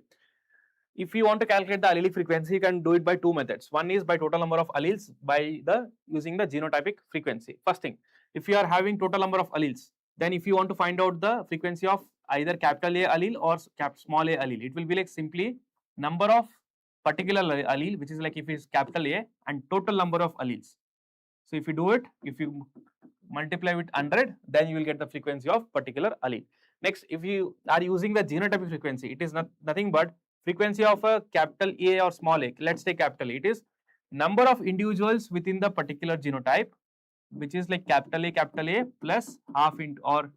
If you want to calculate the allelic frequency, you can do it by two methods. One is by total number of alleles by using the genotypic frequency. First thing, if you are having total number of alleles, then if you want to find out the frequency of either capital A allele or small a allele, it will be like simply number of particular allele, which is like if it's capital A, and total number of alleles. So if you do it, if you multiply with 100, then you will get the frequency of particular allele. Next, if you are using the genotypic frequency, it is nothing but frequency of a capital A or small a. Let's take capital A. It is number of individuals within the particular genotype, which is like capital A plus half into, or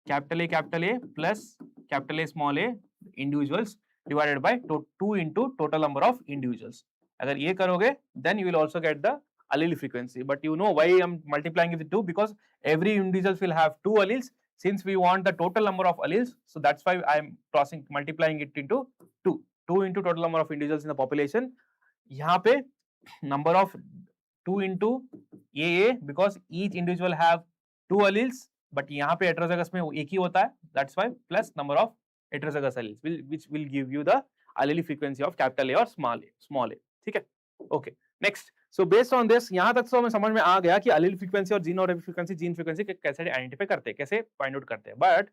capital A plus capital A small a individuals divided by 2 into total number of individuals. अगर ये करोगे, then you will also get the allele frequency. But you know why I am multiplying it with 2? Because every individual will have 2 alleles. Since we want the total number of alleles, so that's why I am multiplying it into 2. 2 into total number of individuals in the population. यहाँ पे number of 2 into AA, because each individual have 2 alleles, but यहाँ पे heterozygous में एक ही होता है. That's why plus number of heterozygous alleles, which will give you the allele frequency of capital A or small a. ठीक है? Okay. Next. So based on this, यहाँ तक तो हमें समझ में आ गया कि allele frequency और gene frequency कैसे identify करते हैं, कैसे find out करते हैं. But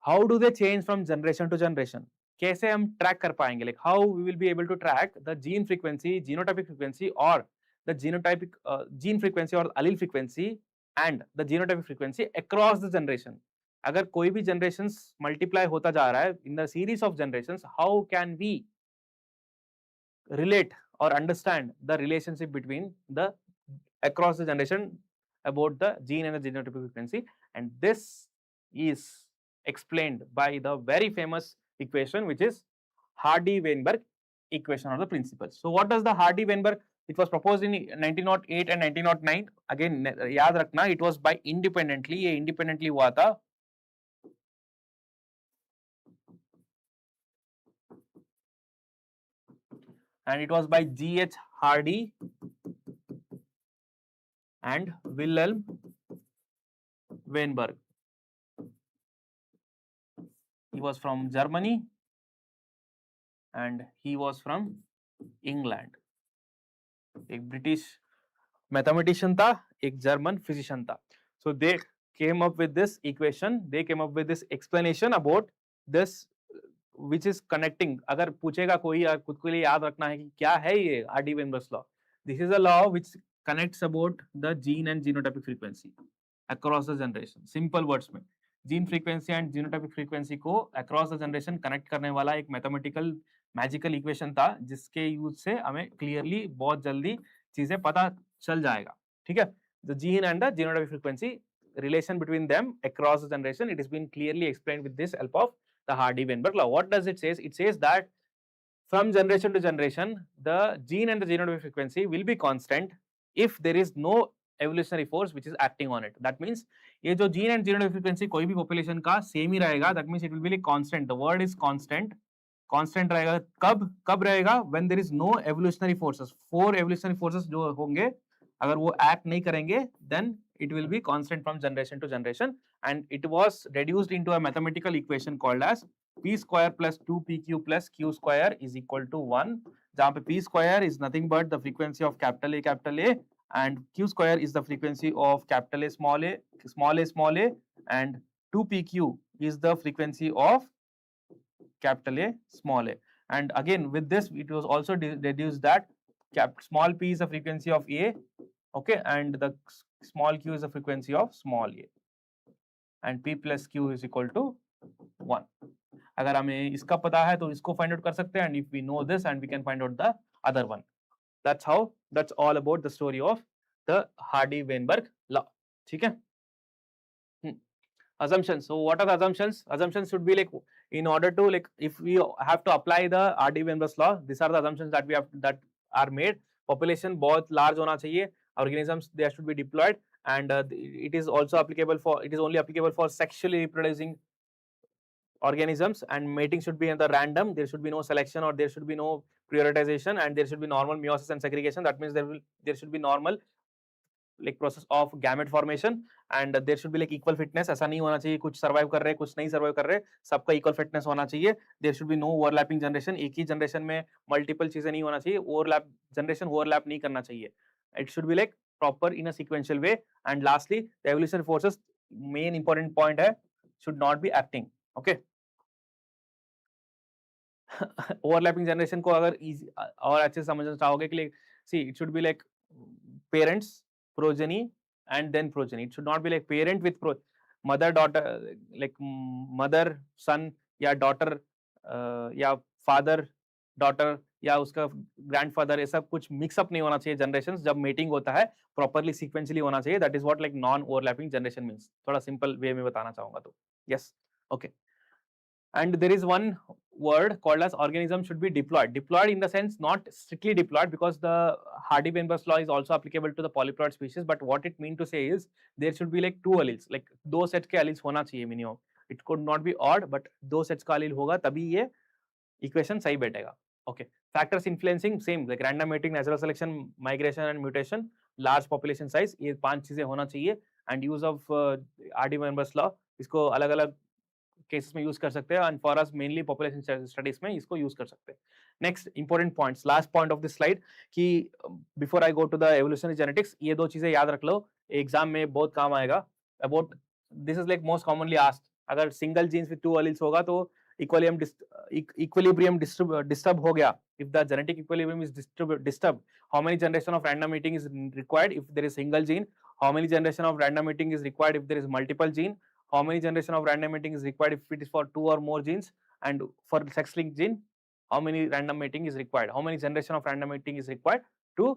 how do they change from generation to generation? कैसे हम track कर पाएंगे? Like how we will be able to track the gene frequency, genotypic frequency, or the genotypic gene frequency or allele frequency and the genotypic frequency across the generation. अगर कोई भी generations multiply होता जा रहा है in the series of generations, how can we relate or understand the relationship between the across the generation about the gene and the genotypic frequency? And this is explained by the very famous equation, which is Hardy-Weinberg equation or the principle. So what does the Hardy-Weinberg? It was proposed in 1908 and 1909. Again, याद रखना, it was by independently. ये independently हुआ था. And it was by G.H. Hardy and Wilhelm Weinberg. He was from Germany and he was from England. एक British mathematician था, एक German physician था. So they came up with this equation. They came up with this explanation about this, which is connecting. अगर पूछेगा कोई, खुद के लिए याद रखना है कि क्या है ये Hardy-Weinberg's law. This is a law which connects about the gene and genotypic frequency across the generation. Simple words में gene frequency and genotypic frequency को across the generation connect करने वाला एक mathematical magical equation था, जिसके use से हमें clearly बहुत जल्दी चीजें पता चल जाएगा. ठीक है? The gene and the genotypic frequency relation between them across the generation, it has been clearly explained with this help of the Hardy-Weinberg law. What does it say? It says that from generation to generation, the gene and the genotypic frequency will be constant if there is no evolutionary force which is acting on it. That means ये जो gene and genotypic frequency कोई भी population का same ही रहेगा. That means it will be like constant. The word is constant. Constant रहेगा. कब रहेगा? When there is no evolutionary forces. 4 evolutionary forces जो होंगे, अगर वो act नहीं करेंगे, then it will be constant from generation to generation. And it was reduced into a mathematical equation called as p square plus 2pq plus q square is equal to 1. जहाँ पे p square is nothing but the frequency of capital A, and q square is the frequency of capital A, small a, and 2pq is the frequency of capital A, small a. And again, with this, it was also deduced that small p is the frequency of A, okay, and the small q is the frequency of small a, and p plus q is equal to 1. अगर हमें इसका पता है तो इसको find out कर सकते हैं, and if we know this, and we can find out the other one. That's all about the story of the Hardy-Weinberg law. ठीक है? Assumptions. So what are the assumptions? Assumptions should be like, in order to, like, if we have to apply the Hardy-Weinberg's law, these are the assumptions that are made. Population बहुत large होना चाहिए. Organisms, they should be deployed, and it is only applicable for sexually reproducing organisms, and mating should be in the random. There should be no selection, or there should be no prioritization, and there should be normal meiosis and segregation. That means there should be normal like process of gamete formation, and there should be like equal fitness. ऐसा नहीं होना चाहिए कुछ survive कर रहे, कुछ नहीं survive कर रहे, सबका equal fitness होना चाहिए. There should be no overlapping generation. एक ही generation में multiple चीजें नहीं होना चाहिए. Generation overlap नहीं करना चाहिए. It should be like proper in a sequential way. And lastly, the evolutionary forces, main important point है, should not be acting. Okay. Overlapping generation को अगर और अच्छे से समझना चाहोगे कि see it should be like parents, progeny and then progeny. It should not be like parent with mother daughter, like mother son या डॉटर या फादर डॉटर या उसका ग्रैंडफादर, ऐसा कुछ मिक्सअप नहीं होना चाहिए जनरेशन. जब मीटिंग होता है प्रॉपरली सीक्वेंशियली होना चाहिए. That is what like non overlapping generation means. थोड़ा सिंपल वे में बताना चाहूंगा तो yes. Okay. And there is one word called as organism should be diploid. Diploid in the sense not strictly diploid, because the Hardy-Weinberg law is also applicable to the polyploid species, but what it mean to say is there should be like two alleles, like दो set के alleles होना चाहिए minimum. It could not be odd, but दो sets का allele होगा तभी ये equation सही बैठेगा. Okay. Factors influencing same like random mating, natural selection, migration and mutation, large population size, ये पांच चीजें होना चाहिए. And use of Hardy-Weinberg law, इसको अलग अलग केसेस में यूज कर सकते हैं. And for us mainly population studies में इसको यूज कर सकते हैं. Next important points, last point of this slide, कि before I go to the evolutionary genetics, ये दो चीजें याद रख लो, एग्जाम में बहुत काम आएगा. About this is like most commonly asked. अगर single genes with two alleles होगा तो इक्विलिब्रियम डिस्टर्ब हो गया. If the genetic equilibrium is disturb, how many generation of random mating is required if there is single gene? How many generation of random mating is required if there is multiple gene? How many generation of random mating is required if it is for two or more genes? And for sex-linked gene, how many random mating is required? How many generation of random mating is required to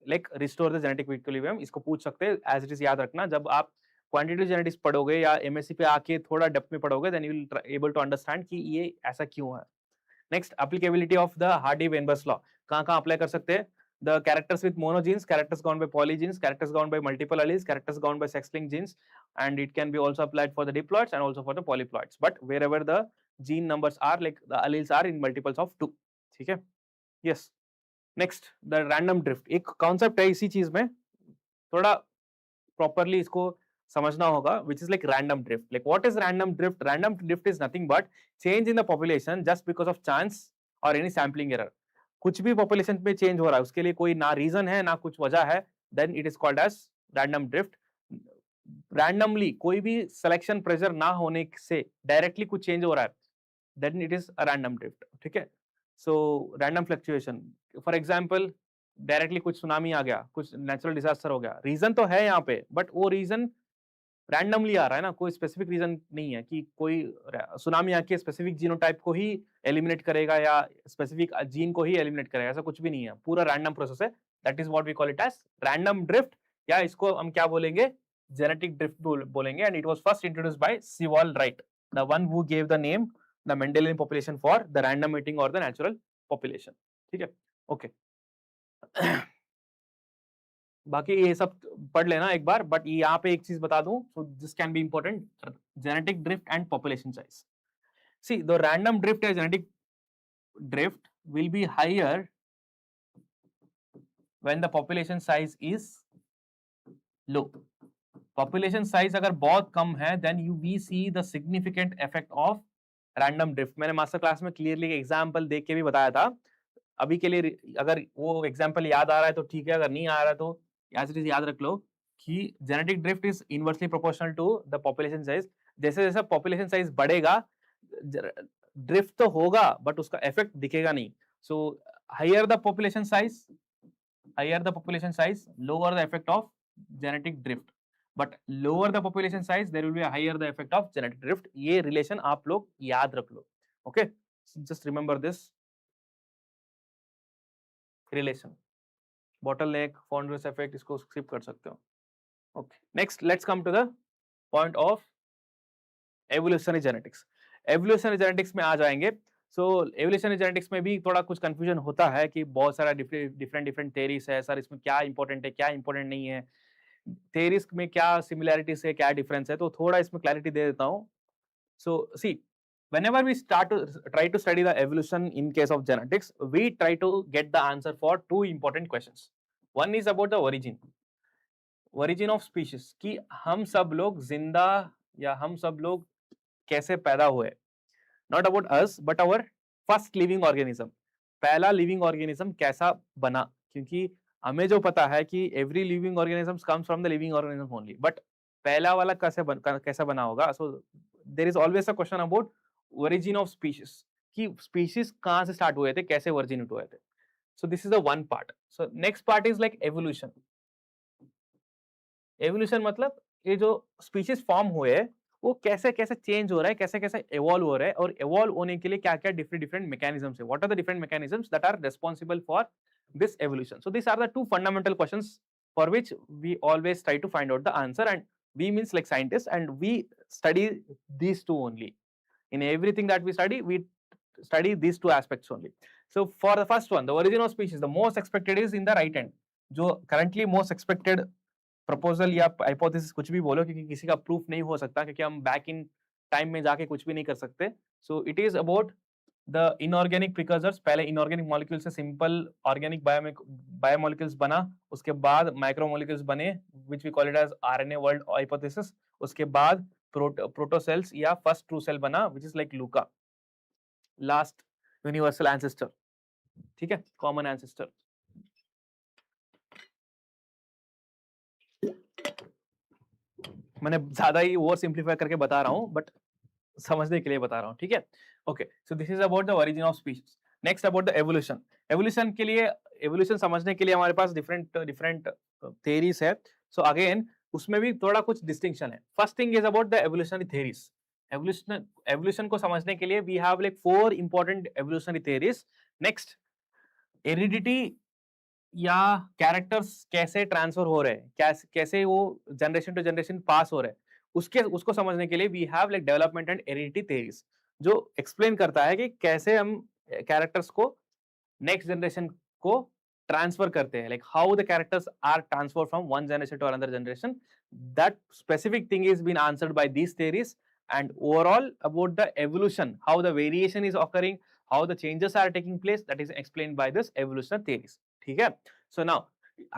like restore the genetic equilibrium? इसको पूछ सकते हैं. As it is याद रखना, जब आप quantitative genetics पढ़ोगे या एमएससी पे आके थोड़ा डेप्थ में पढ़ोगे, then you will able to understand कि ये ऐसा क्यों है. Next, applicability of the Hardy-Weinberg law. कहाँ अप्लाई कर सकते हैं? The characters with monogenes, characters governed by polygenes, characters governed by multiple alleles, characters governed by sex-linked genes, and it can be also applied for the diploids and also for the polyploids. But wherever the gene numbers are, like the alleles are in multiples of 2. ठीक है? Yes. Next, the random drift. एक concept है इसी चीज में, थोड़ा properly इसको समझना होगा, which is like random drift. Like what is random drift? Random drift is nothing but change in the population just because of chance or any sampling error. कुछ भी पॉपुलेशन में चेंज हो रहा है, उसके लिए कोई ना रीजन है ना कुछ वजह है, then it is called as random drift. Randomly कोई भी सिलेक्शन प्रेशर ना होने से डायरेक्टली कुछ चेंज हो रहा है, then it is a random drift. ठीक है? So random fluctuation, for example directly कुछ सुनामी आ गया, कुछ नेचुरल डिजास्टर हो गया, रीजन तो है यहाँ पे, बट वो रीजन रैंडमली आ रहा है ना, कोई स्पेसिफिक रीजन नहीं है कि कोई सुनामी आके स्पेसिफिक जीनोटाइप को ही एलिमिनेट करेगा या स्पेसिफिक जीन को ही एलिमिनेट करेगा, ऐसा कुछ भी नहीं है. पूरा रैंडम प्रोसेस है. That is what we call it as random drift, या इसको हम क्या बोलेंगे? जेनेटिक ड्रिफ्ट बोलेंगे. And it was first introduced by Sewall Wright, the one who gave the name the Mendelian population for the random mating और the natural population. ठीक है? Okay. बाकी ये सब पढ़ लेना एक बार, बट यहाँ पे एक चीज बता दूं, so this can be important, genetic drift and population size. See the random drift या genetic drift will be higher when the population size is low. Population size अगर बहुत कम है, then you we see the significant effect of random drift. मैंने master class में clearly example देख के भी बताया था. अभी के लिए अगर वो एग्जांपल याद आ रहा है तो ठीक है, अगर नहीं आ रहा है तो एज इट इज याद रख लो कि genetic drift is inversely proportional to the population size. जैसे जैसे पॉपुलेशन साइज बढ़ेगा, ड्रिफ्ट तो होगा बट उसका इफेक्ट दिखेगा नहीं. So higher the population size, lower the effect of genetic drift, but lower the population size there will be higher the effect of genetic drift. ये relation आप लोग याद रख लो. Okay, just remember this relation. bottleneck, Founder's effect, इसको skip कर सकते हो. Okay, next let's come to the point of evolutionary genetics. Evolutionary genetics में आ जाएंगे. सो एवोल्यूशनरी जेनेटिक्स में भी थोड़ा कुछ कंफ्यूजन होता है कि बहुत सारा डिफरेंट थेरीज है. सर इसमें क्या इंपॉर्टेंट है, क्या इंपॉर्टेंट नहीं है, थेरीज में क्या सिमिलैरिटीज है, क्या डिफरेंस है, तो थोड़ा इसमें क्लैरिटी दे देता हूँ. सो सी, whenever we try to study the evolution in case of genetics, we try to get the answer for two important questions. One is about the origin of species, कि हम सब लोग जिंदा या हम सब लोग कैसे पैदा हुए. Not about us, but our first living organism. पहला लिविंग ऑर्गेनिज्म कैसा बना, क्योंकि हमें जो पता है कि every living organism comes from the living organism only, but पहला वाला कैसा बना होगा. So there is always a question about origin of species. कि स्पीशीज कहाँ से स्टार्ट हुए थे, कैसे वर्जिनेट हुए थे. So this is the one part. So next part is like evolution. Evolution मतलब ये जो species फॉर्म हुए हैं वो कैसे कैसे चेंज हो रहा है, कैसे कैसे evolve हो रहा है, और evolve होने के लिए क्या क्या different different mechanisms है. What are the different mechanisms that are responsible for this evolution? So these are the two fundamental questions for which we always try to find out the answer, and we means like scientists, and we study these two only. In everything that we study these two aspects only. So for the first one, the origin of species, the most expected is in the right hand. जो currently most expected proposal या hypothesis कुछ भी बोलो, क्योंकि किसी का proof नहीं हो सकता, क्योंकि हम back in time में जाके कुछ भी नहीं कर सकते. So it is about the inorganic precursors. पहले inorganic molecules से simple organic biomolecules बना, उसके बाद micromolecules बने, which we call it as RNA world hypothesis. उसके बाद protocells या first true cell बना, which is like LUCA, last universal ancestor. ठीक है, common ancestor. मैंने ज्यादा ही ओवर सिंप्लीफाई करके बता रहा हूँ, बट समझने के लिए बता रहा हूँ. ठीक है, okay. So this is about the origin of species. Next about the evolution. Evolution के लिए, एवोल्यूशन समझने के लिए हमारे पास डिफरेंट डिफरेंट थ्योरीज है. सो अगेन उसमें भी थोड़ा कुछ डिस्टिंक्शन है. First thing is about the evolutionary theories. Evolution को समझने के लिए we have like 4 important evolutionary theories. Next, heredity या कैरेक्टर्स कैसे ट्रांसफर हो रहे हैं, कैसे वो जनरेशन टू जनरेशन पास हो रहे हैं, उसको समझने के लिए we have like development and heredity theories, जो एक्सप्लेन करता है कि कैसे हम कैरेक्टर्स को नेक्स्ट जनरेशन को ट्रांसफर करते हैं, like how the characters are transfer from one generation to another generation. That specific thing is been answered by these theories. And overall about the evolution, how the variation is occurring, how the changes are taking place, that is explained by this evolutionary theories. ठीक है. So now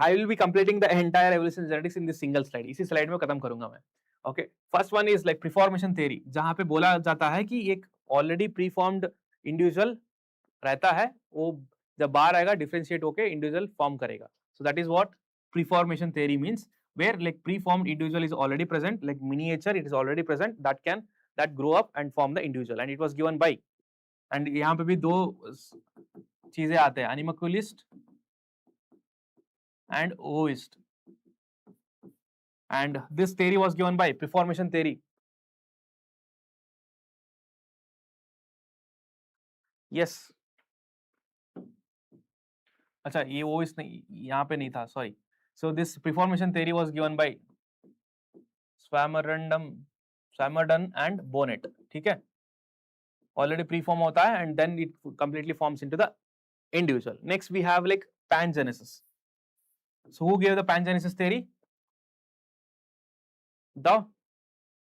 I will be completing the entire evolution genetics in this single slide. इसी slide में खत्म करूंगा मैं. Okay, first one is like preformation theory, जहां पे बोला जाता है कि एक ऑलरेडी प्रीफॉर्म्ड इंडिविजुअल रहता है, वो जब बाहर आएगा डिफरेंशिएट होके इंडिविजुअल फॉर्म करेगा. So that is what preformation theory means, where like preformed individual is already present, like miniature it is already present, that grow up and form the individual, and it was given by, and यहाँ पे भी दो चीजें आते हैं, animalculist and ooist, and this theory was given by preformation theory. Yes, अच्छा ये ooist नहीं, यहाँ पे नहीं था, sorry. So this preformation theory was given by Swammerdam and Bonnet. ठीक है, already preform होता है and then it completely forms into the individual. Next we have like pangenesis. So who gave the pangenesis theory?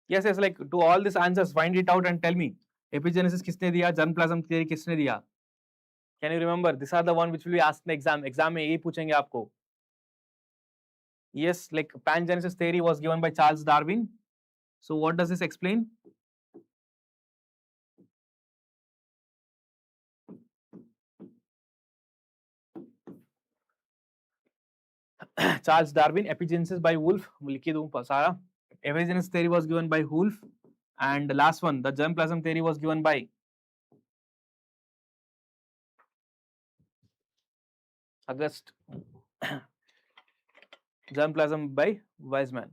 Yes, like to all these answers, find it out and tell me. Epigenesis किसने दिया, germplasm theory किसने दिया? Can you remember? These are the one which will be asked in exam. Exam में यही पूछेंगे आपको. Yes, like pangenesis theory was given by Charles Darwin. So what does this explain? Charles Darwin, epigenesis by Wolf. लिख दूं सारा. Epigenesis theory was given by Wolf, and the last one, the germplasm theory, was given by August. Germplasm by Weizmann.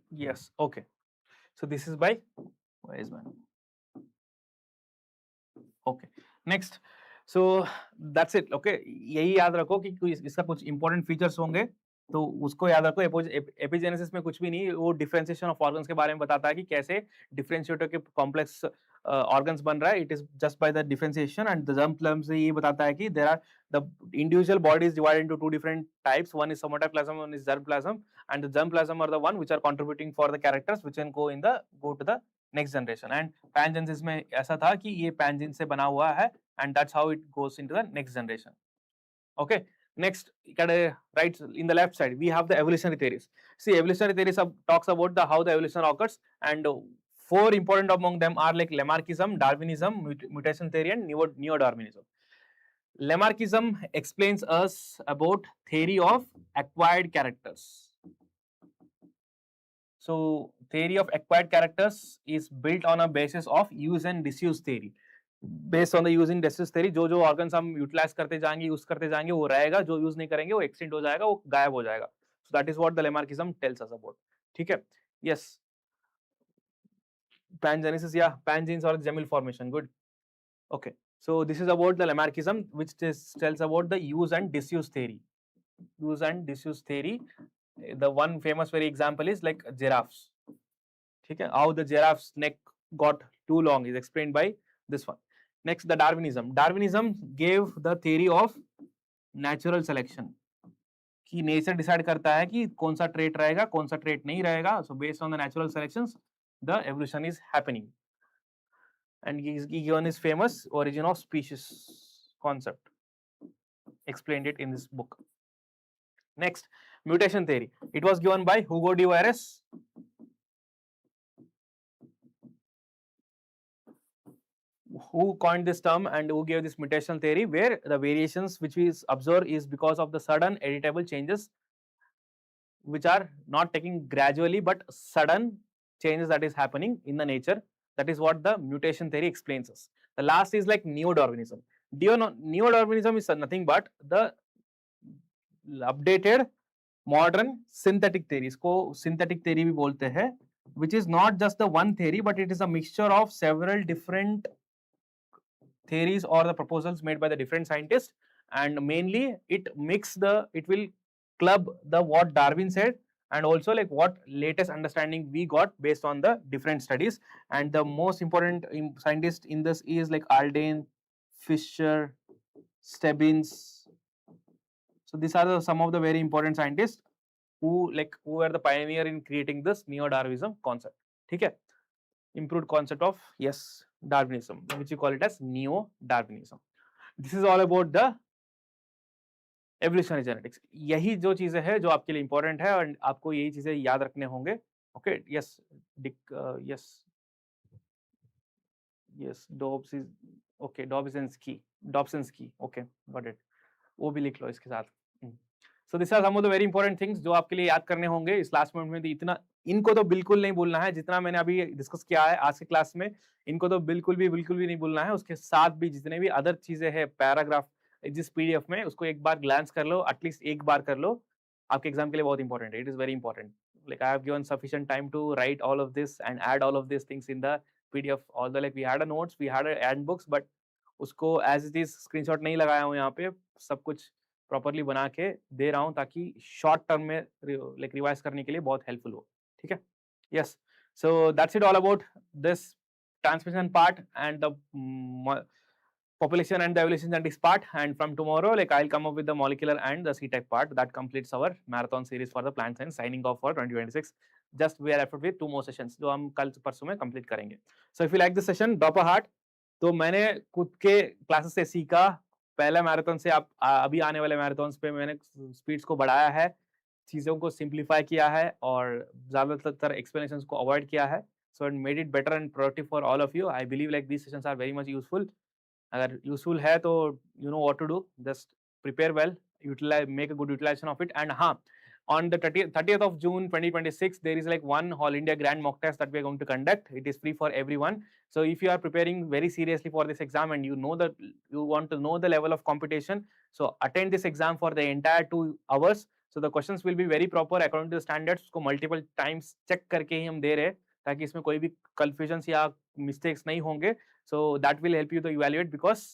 Yes, okay. So this is by Weizmann. Okay, next. So that's it. Okay, यही याद रखो कि इसका कुछ important features होंगे, तो उसको याद रखो. एपिजेनेसिस में कुछ भी नहीं, वो डिफरेंशिएशन ऑफ ऑर्गन्स के बारे में बताता है कि कैसे डिफरेंशिएट के कॉम्प्लेक्स ऑर्गन्स बन रहा है. It is just by the differentiation. And the germplasm से ये बताता है कि there are the individual bodies divided into two different types. One is somatoplasm, one is germplasm, and the germplasm are the one which are contributing for the characters which can go to the next generation. And pangenesis में ऐसा था कि ये पैनजीन से बना हुआ है, and that's how it goes into the next generation. Okay, next right in the left side we have the evolutionary theories. See, evolutionary theories talks about how the evolution occurs, and 4 important among them are like Lamarckism, Darwinism, mutation theory, and neo-Darwinism. Lamarckism explains us about theory of acquired characters. So theory of acquired characters is built on a basis of use and disuse theory. Based on the use and disuse theory, जो जो organs हम utilize करते जाएंगे, use करते जाएंगे, वो रहेगा, जो use नहीं करेंगे, वो extinct हो जाएगा, वो गायब हो जाएगा. So that is what the Lamarckism tells us about. ठीक है? Yes. Pangenesis, yeah, pangenes or gemel formation. Good. Okay. So this is about the Lamarckism, which tells about the use and disuse theory. Use and disuse theory. The one famous very example is like giraffes. Okay, how the giraffe's neck got too long is explained by this one. Next, the Darwinism. Darwinism gave the theory of natural selection. कि nature decide करता है कि कौन सा trait रहेगा, कौन सा trait नहीं रहेगा. So based on the natural selections, the evolution is happening. And he is given his famous origin of species concept. Explained it in this book. Next, mutation theory. It was given by Hugo de Vares. Who coined this term and who gave this mutational theory, where the variations which we observe is because of the sudden editable changes which are not taking gradually but sudden changes that is happening in the nature. That is what the mutation theory explains us. The last is like neo-Darwinism. Neo-Darwinism is nothing but the updated modern synthetic theory. इसको synthetic theory भी बोलते हैं, which is not just the one theory but it is a mixture of several different theories or the proposals made by the different scientists, and mainly it will club the what Darwin said and also like what latest understanding we got based on the different studies. And the most important scientist in this is like Aldane, Fisher, Stebbins. So these are some of the very important scientists who were the pioneer in creating this neo-Darwinism concept. Okay, improved concept of Darwinism, which you call it as neo-Darwinism. This is all about the evolutionary genetics. यही जो चीजें हैं जो आपके लिए important है और आपको यही चीजें याद रखने होंगे. Okay, yes, Dobbs is okay. Dobzhansky. Okay, got it. वो भी लिख लो इसके साथ. So these are some of the very important things जो आपके लिए याद करने होंगे इस लास्ट मिनट में. इतना इनको तो बिल्कुल नहीं भूलना है जितना मैंने अभी डिस्कस किया है आज के क्लास में. इनको तो बिल्कुल भी नहीं भूलना है. उसके साथ भी जितने भी अदर चीजें हैं पैराग्राफ जिस पीडीएफ में, उसको एक बार ग्लांस कर लो, एटलीस्ट एक बार कर लो. आपके एग्जाम के लिए बहुत इंपॉर्टेंट है. It is very important. Like I have given sufficient time to write all of this and add all of these things in the PDF. Although like we had a notes, we had a handbooks, but उसको as it is screenshot नहीं लगाया हूँ यहाँ पे. सब कुछ properly बना के दे रहा हूँ ताकि शॉर्ट टर्म में लाइक रिवाइज करने के लिए बहुत हेल्पफुल हो. ठीक है. Yes, so that's it all about this transmission part and the population and the evolution genetics part. And from tomorrow, like I'll come up with the molecular and the C-type part. That completes our marathon series for the plant science. Signing off for 2026. Just we are left with 2 more sessions जो हम कल परसों में complete करेंगे. So if you like this session, drop a heart. तो मैंने खुद के क्लासेस से सीखा. पहले मैराथन से आप अभी आने वाले मैराथन्स पे मैंने स्पीड्स को बढ़ाया है, चीज़ों को सिंप्लीफाई किया है और ज़्यादातर एक्सप्लेनेशंस को अवॉइड किया है. So it made it better and productive for all of you. I believe like these sessions are very much useful. अगर यूजफुल है तो you know what to do. Just prepare well, utilise, make a good utilisation of it. And हाँ, on the 30th of June 2026 there is like one All India Grand Mock Test that we are going to conduct. It is free for everyone. So if you are preparing very seriously for this exam and you know that you want to know the level of competition, so attend this exam for the entire 2 hours. So the questions will be very proper according to the standards. उसको multiple times check करके ही हम दे रहे हैं ताकि इसमें कोई भी confusions या mistakes नहीं होंगे. So that will help you to evaluate because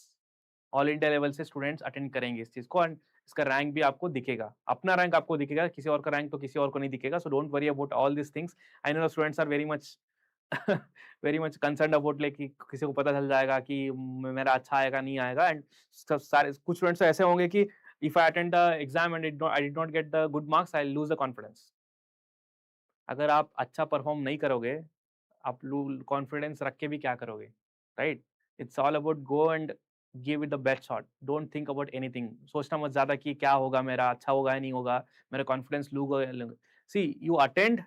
all India level से स्टूडेंट्स अटेंड करेंगे इस चीज को. एंड इसका रैंक भी आपको दिखेगा. अपना रैंक आपको दिखेगा, किसी और का रैंक तो किसी और को नहीं दिखेगा. So don't worry about all this things. I know students are very much concerned about like कि किसी को पता चल जाएगा कि मेरा अच्छा आएगा नहीं आएगा. एंड सारे कुछ स्टूडेंट्स ऐसे होंगे कि if I attend the exam and I did not get the good marks, I lose the confidence. अगर आप अच्छा परफॉर्म नहीं करोगे, आप कॉन्फिडेंस रख के भी क्या करोगे, right? It's all about go and give it the best shot. Don't think about anything. सोचना मत ज्यादा कि क्या होगा, मेरा अच्छा होगा या नहीं होगा, मेरा कॉन्फिडेंस लूगा. See you attend,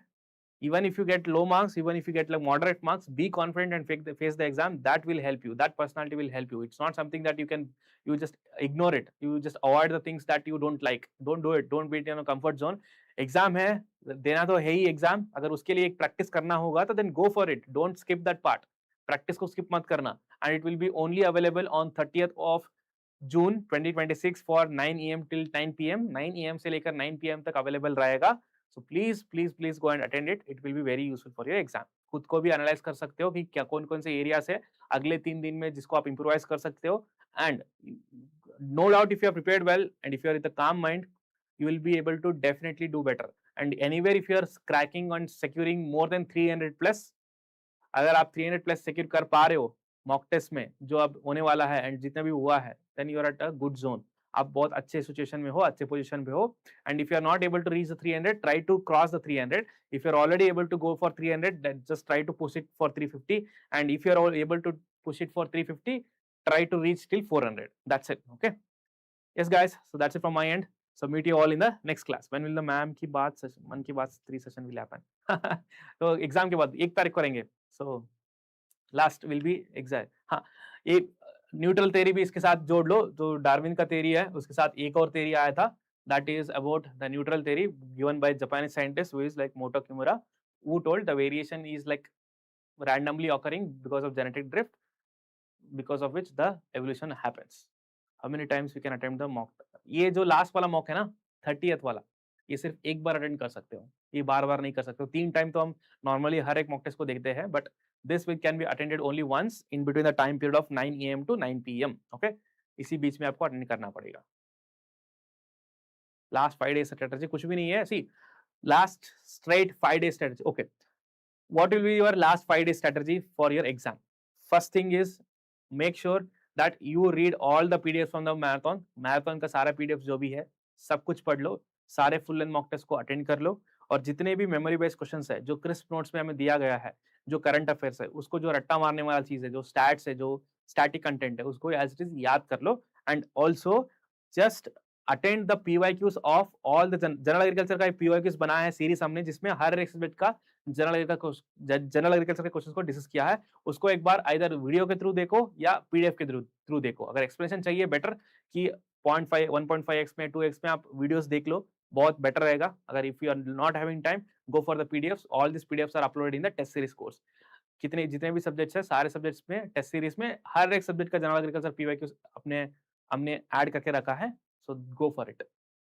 even if you get low marks, even if you get like moderate marks, be confident and face the exam. That will help you. That personality will help you. It's not something that you just ignore it. You just avoid the things that you don't like. Don't do it. Don't be in a comfort zone. Exam है, देना तो है ही exam, अगर उसके लिए एक practice करना होगा तो then go for it, don't skip that part, practice को स्किप मत करना। And it will be only available on 30th of June 2026 for 9 AM till 9 PM, 9 AM से लेकर 9 PM तक अवेलेबल रहेगा। So please please please go and attend it, it will be very useful for your exam. खुद को भी analyse कर सकते हो कि क्या कौन कौन से एरियाज है अगले 3 दिन में जिसको आप इम्प्रोवाइज कर सकते हो। And no doubt if you are prepared well and if you are with a calm mind, you will be able to definitely do better. And anywhere if you are cracking and securing more than 300 plus, अगर आप 300 plus secure कर पा रहे हो mock test में जो अब होने वाला है एंड जितना भी हुआ है, then you are at a good zone, आप बहुत अच्छे सिचुएशन में हो, अच्छे पोजीशन पे हो। And if you are not able to reach the 300, try to cross the 300। If you are already able to go for 300, then just try to push it for 350। And if you are able to push it for 350, try to reach till 400. That's it. Okay. Yes, guys. So that's it from my end. So meet you all in the next class. When will the ma'am की बात session, मन की बात 3 session will happen? तो exam के बाद 1 तारीख करेंगे. So last will be exam. हाँ, एक न्यूट्रल थ्योरी भी इसके साथ जोड़ लो, जो डार्विन का थ्योरी है उसके साथ एक और थ्योरी आया था, that is about the neutral theory given by Japanese scientist who is like Motoo Kimura, who told the variation is like randomly occurring because of genetic drift, because of which the evolution happens. How many times we can attempt the mock? ये जो last वाला mock है ना 30th वाला, ये सिर्फ एक बार attend कर सकते हो, ये बार बार नहीं कर सकते हो। 3 टाइम तो हम नॉर्मली हर एक मॉक टेस्ट को देखते हैं, but this week can be attended only once in between the time period of 9 AM to 9 PM। Okay, इसी बीच में आपको अटेंड करना पड़ेगा। लास्ट 5 डेज स्ट्रेटजी कुछ भी नहीं है, see last straight 5 days strategy. Okay, what will be your last 5 day strategy for your exam? First thing is make sure that you read all the PDFs from the marathon। Marathon का सारा PDF जो भी है सब कुछ पढ़ लो, सारे full length mock test को अटेंड कर लो, और जितने भी मेमोरी बेस्ड क्वेश्चंस है जो क्रिस्प नोट्स में हमें दिया गया है, जो करंट अफेयर्स है उसको, जो रट्टा मारने वाला चीज है, जो स्टैट्स है, जो स्टैटिक कंटेंट है, उसको एज इट इज याद कर लो। And also just attend the PYQs of all the general agriculture का PYQs बनाया है सीरीज हमने, जिसमें हर एक सब्जेक्ट का जनरल एग्रीकल्चर के क्वेश्चंस को डिस्कस किया है। उसको एक बार आइदर वीडियो के थ्रू देखो या PDF के थ्रू देखो। अगर एक्सप्लेनेशन चाहिए बेटर कि 0.5 1.5x में 2x में, आप वीडियोस देख लो, बहुत बेटर रहेगा। अगर if you are not having time, go for the PDFs। All this PDFs are uploaded in the test series course. कितने जितने भी सब्जेक्ट्स है, सारे सब्जेक्ट्स में टेस्ट सीरीज में हर एक सब्जेक्ट का जनरल एग्रीकल्चर PYQ अपने हमने ऐड करके रखा है। So go for it.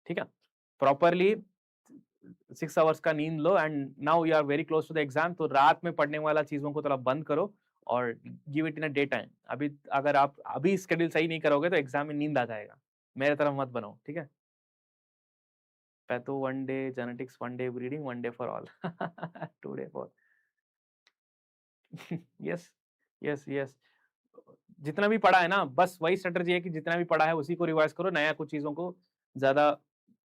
ठीक है, प्रॉपरली 6 आवर्स का नींद लो। And now you are very close to the exam, तो रात में पढ़ने वाला चीजों को थोड़ा बंद करो और give it in a day time. अभी अगर आप अभी स्केड्यूल सही नहीं करोगे तो एग्जाम में नींद आ जाएगा। मेरे तरफ मत बनो, ठीक है। Patho 1 day, genetics 1 day, breeding 1 day for all, 2 day for yes yes yes. जितना भी पढ़ा है ना, बस वही स्ट्रेटजी है कि जितना भी पढ़ा है उसी को रिवाइज करो, नया कुछ चीजों को ज्यादा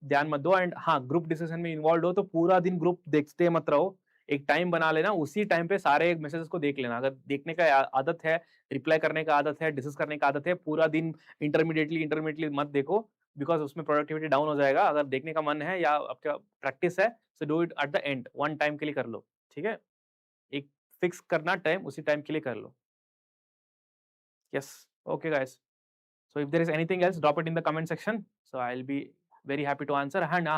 ध्यान मत दो। एंड हाँ, ग्रुप डिस्कशन में इन्वॉल्व हो तो पूरा दिन ग्रुप देखते मत रहो, एक टाइम बना लेना, उसी टाइम पे सारे मैसेजेस को देख लेना। अगर देखने का आदत है, रिप्लाई करने का आदत है, डिस्कस करने का आदत है, पूरा दिन इंटरमीडिएटली मत देखो, बिकॉज उसमें प्रोडक्टिविटी डाउन हो जाएगा। अगर देखने का मन है या आपका प्रैक्टिस है, so do it at the end, one time के लिए कर लो, ठीक है। एक फिक्स करना टाइम, उसी टाइम के लिए कर लो। Yes, okay guys, so if there is anything else, drop it in the comment section, so I'll be very happy to answer। And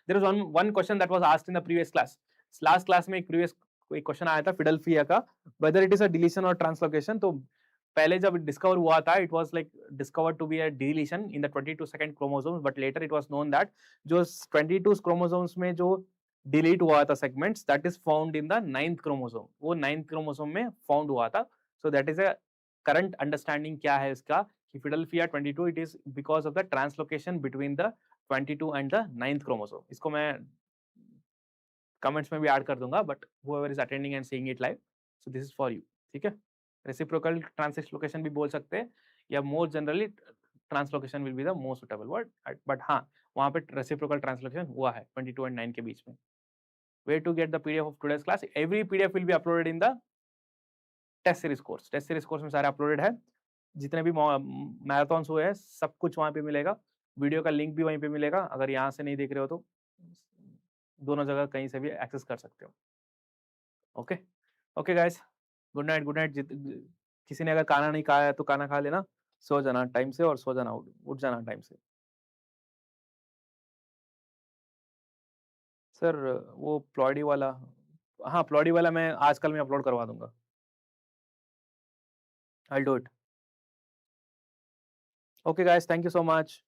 there is one question that was asked in the previous class। last class में एक question आया था फिडेल्फिया का, whether it is a deletion or translocation। तो पहले जब discover हुआ था, it was like discovered to be a deletion in the 22nd chromosomes, but later it was known that जो 22 chromosomes में जो डिलीट हुआ था segments, that is found in the 9th chromosome, वो 9th chromosome में found हुआ था। so that is a current understanding क्या है इसका, कि फिडेल्फिया 22 it is because of the translocation between the 22 and the 9th chromosome. इसको मैं कमेंट्स में भी ऐड कर दूंगा, but whoever is attending and seeing it live, so this is for you, ठीक है। रेसिप्रोकल ट्रांसलोकेशन भी बोल सकते हैं, या more generally translocation will be the most suitable word, but हाँ, वहां पे रेसिप्रोकल ट्रांसलोकेशन हुआ है 22 एंड 9 के बीच में। Way to get the PDF of today's class, every PDF will be uploaded in the test series course. Test series course में सारे अपलोडेड है, जितने भी मैराथन्स हुए हैं सब कुछ वहां पे मिलेगा, वीडियो का लिंक भी वहीं पे मिलेगा। अगर यहाँ से नहीं देख रहे हो तो दोनों जगह कहीं से भी एक्सेस कर सकते हो। Okay okay guys, good night good night. किसी ने अगर खाना नहीं खाया है तो खाना खा लेना, सो जाना टाइम से, और सो जाना, उठ जाना टाइम से। सर वो प्लॉडी वाला, हाँ प्लॉडी वाला मैं आजकल में अपलोड करवा दूंगा। I do it. Okay guys, thank you so much.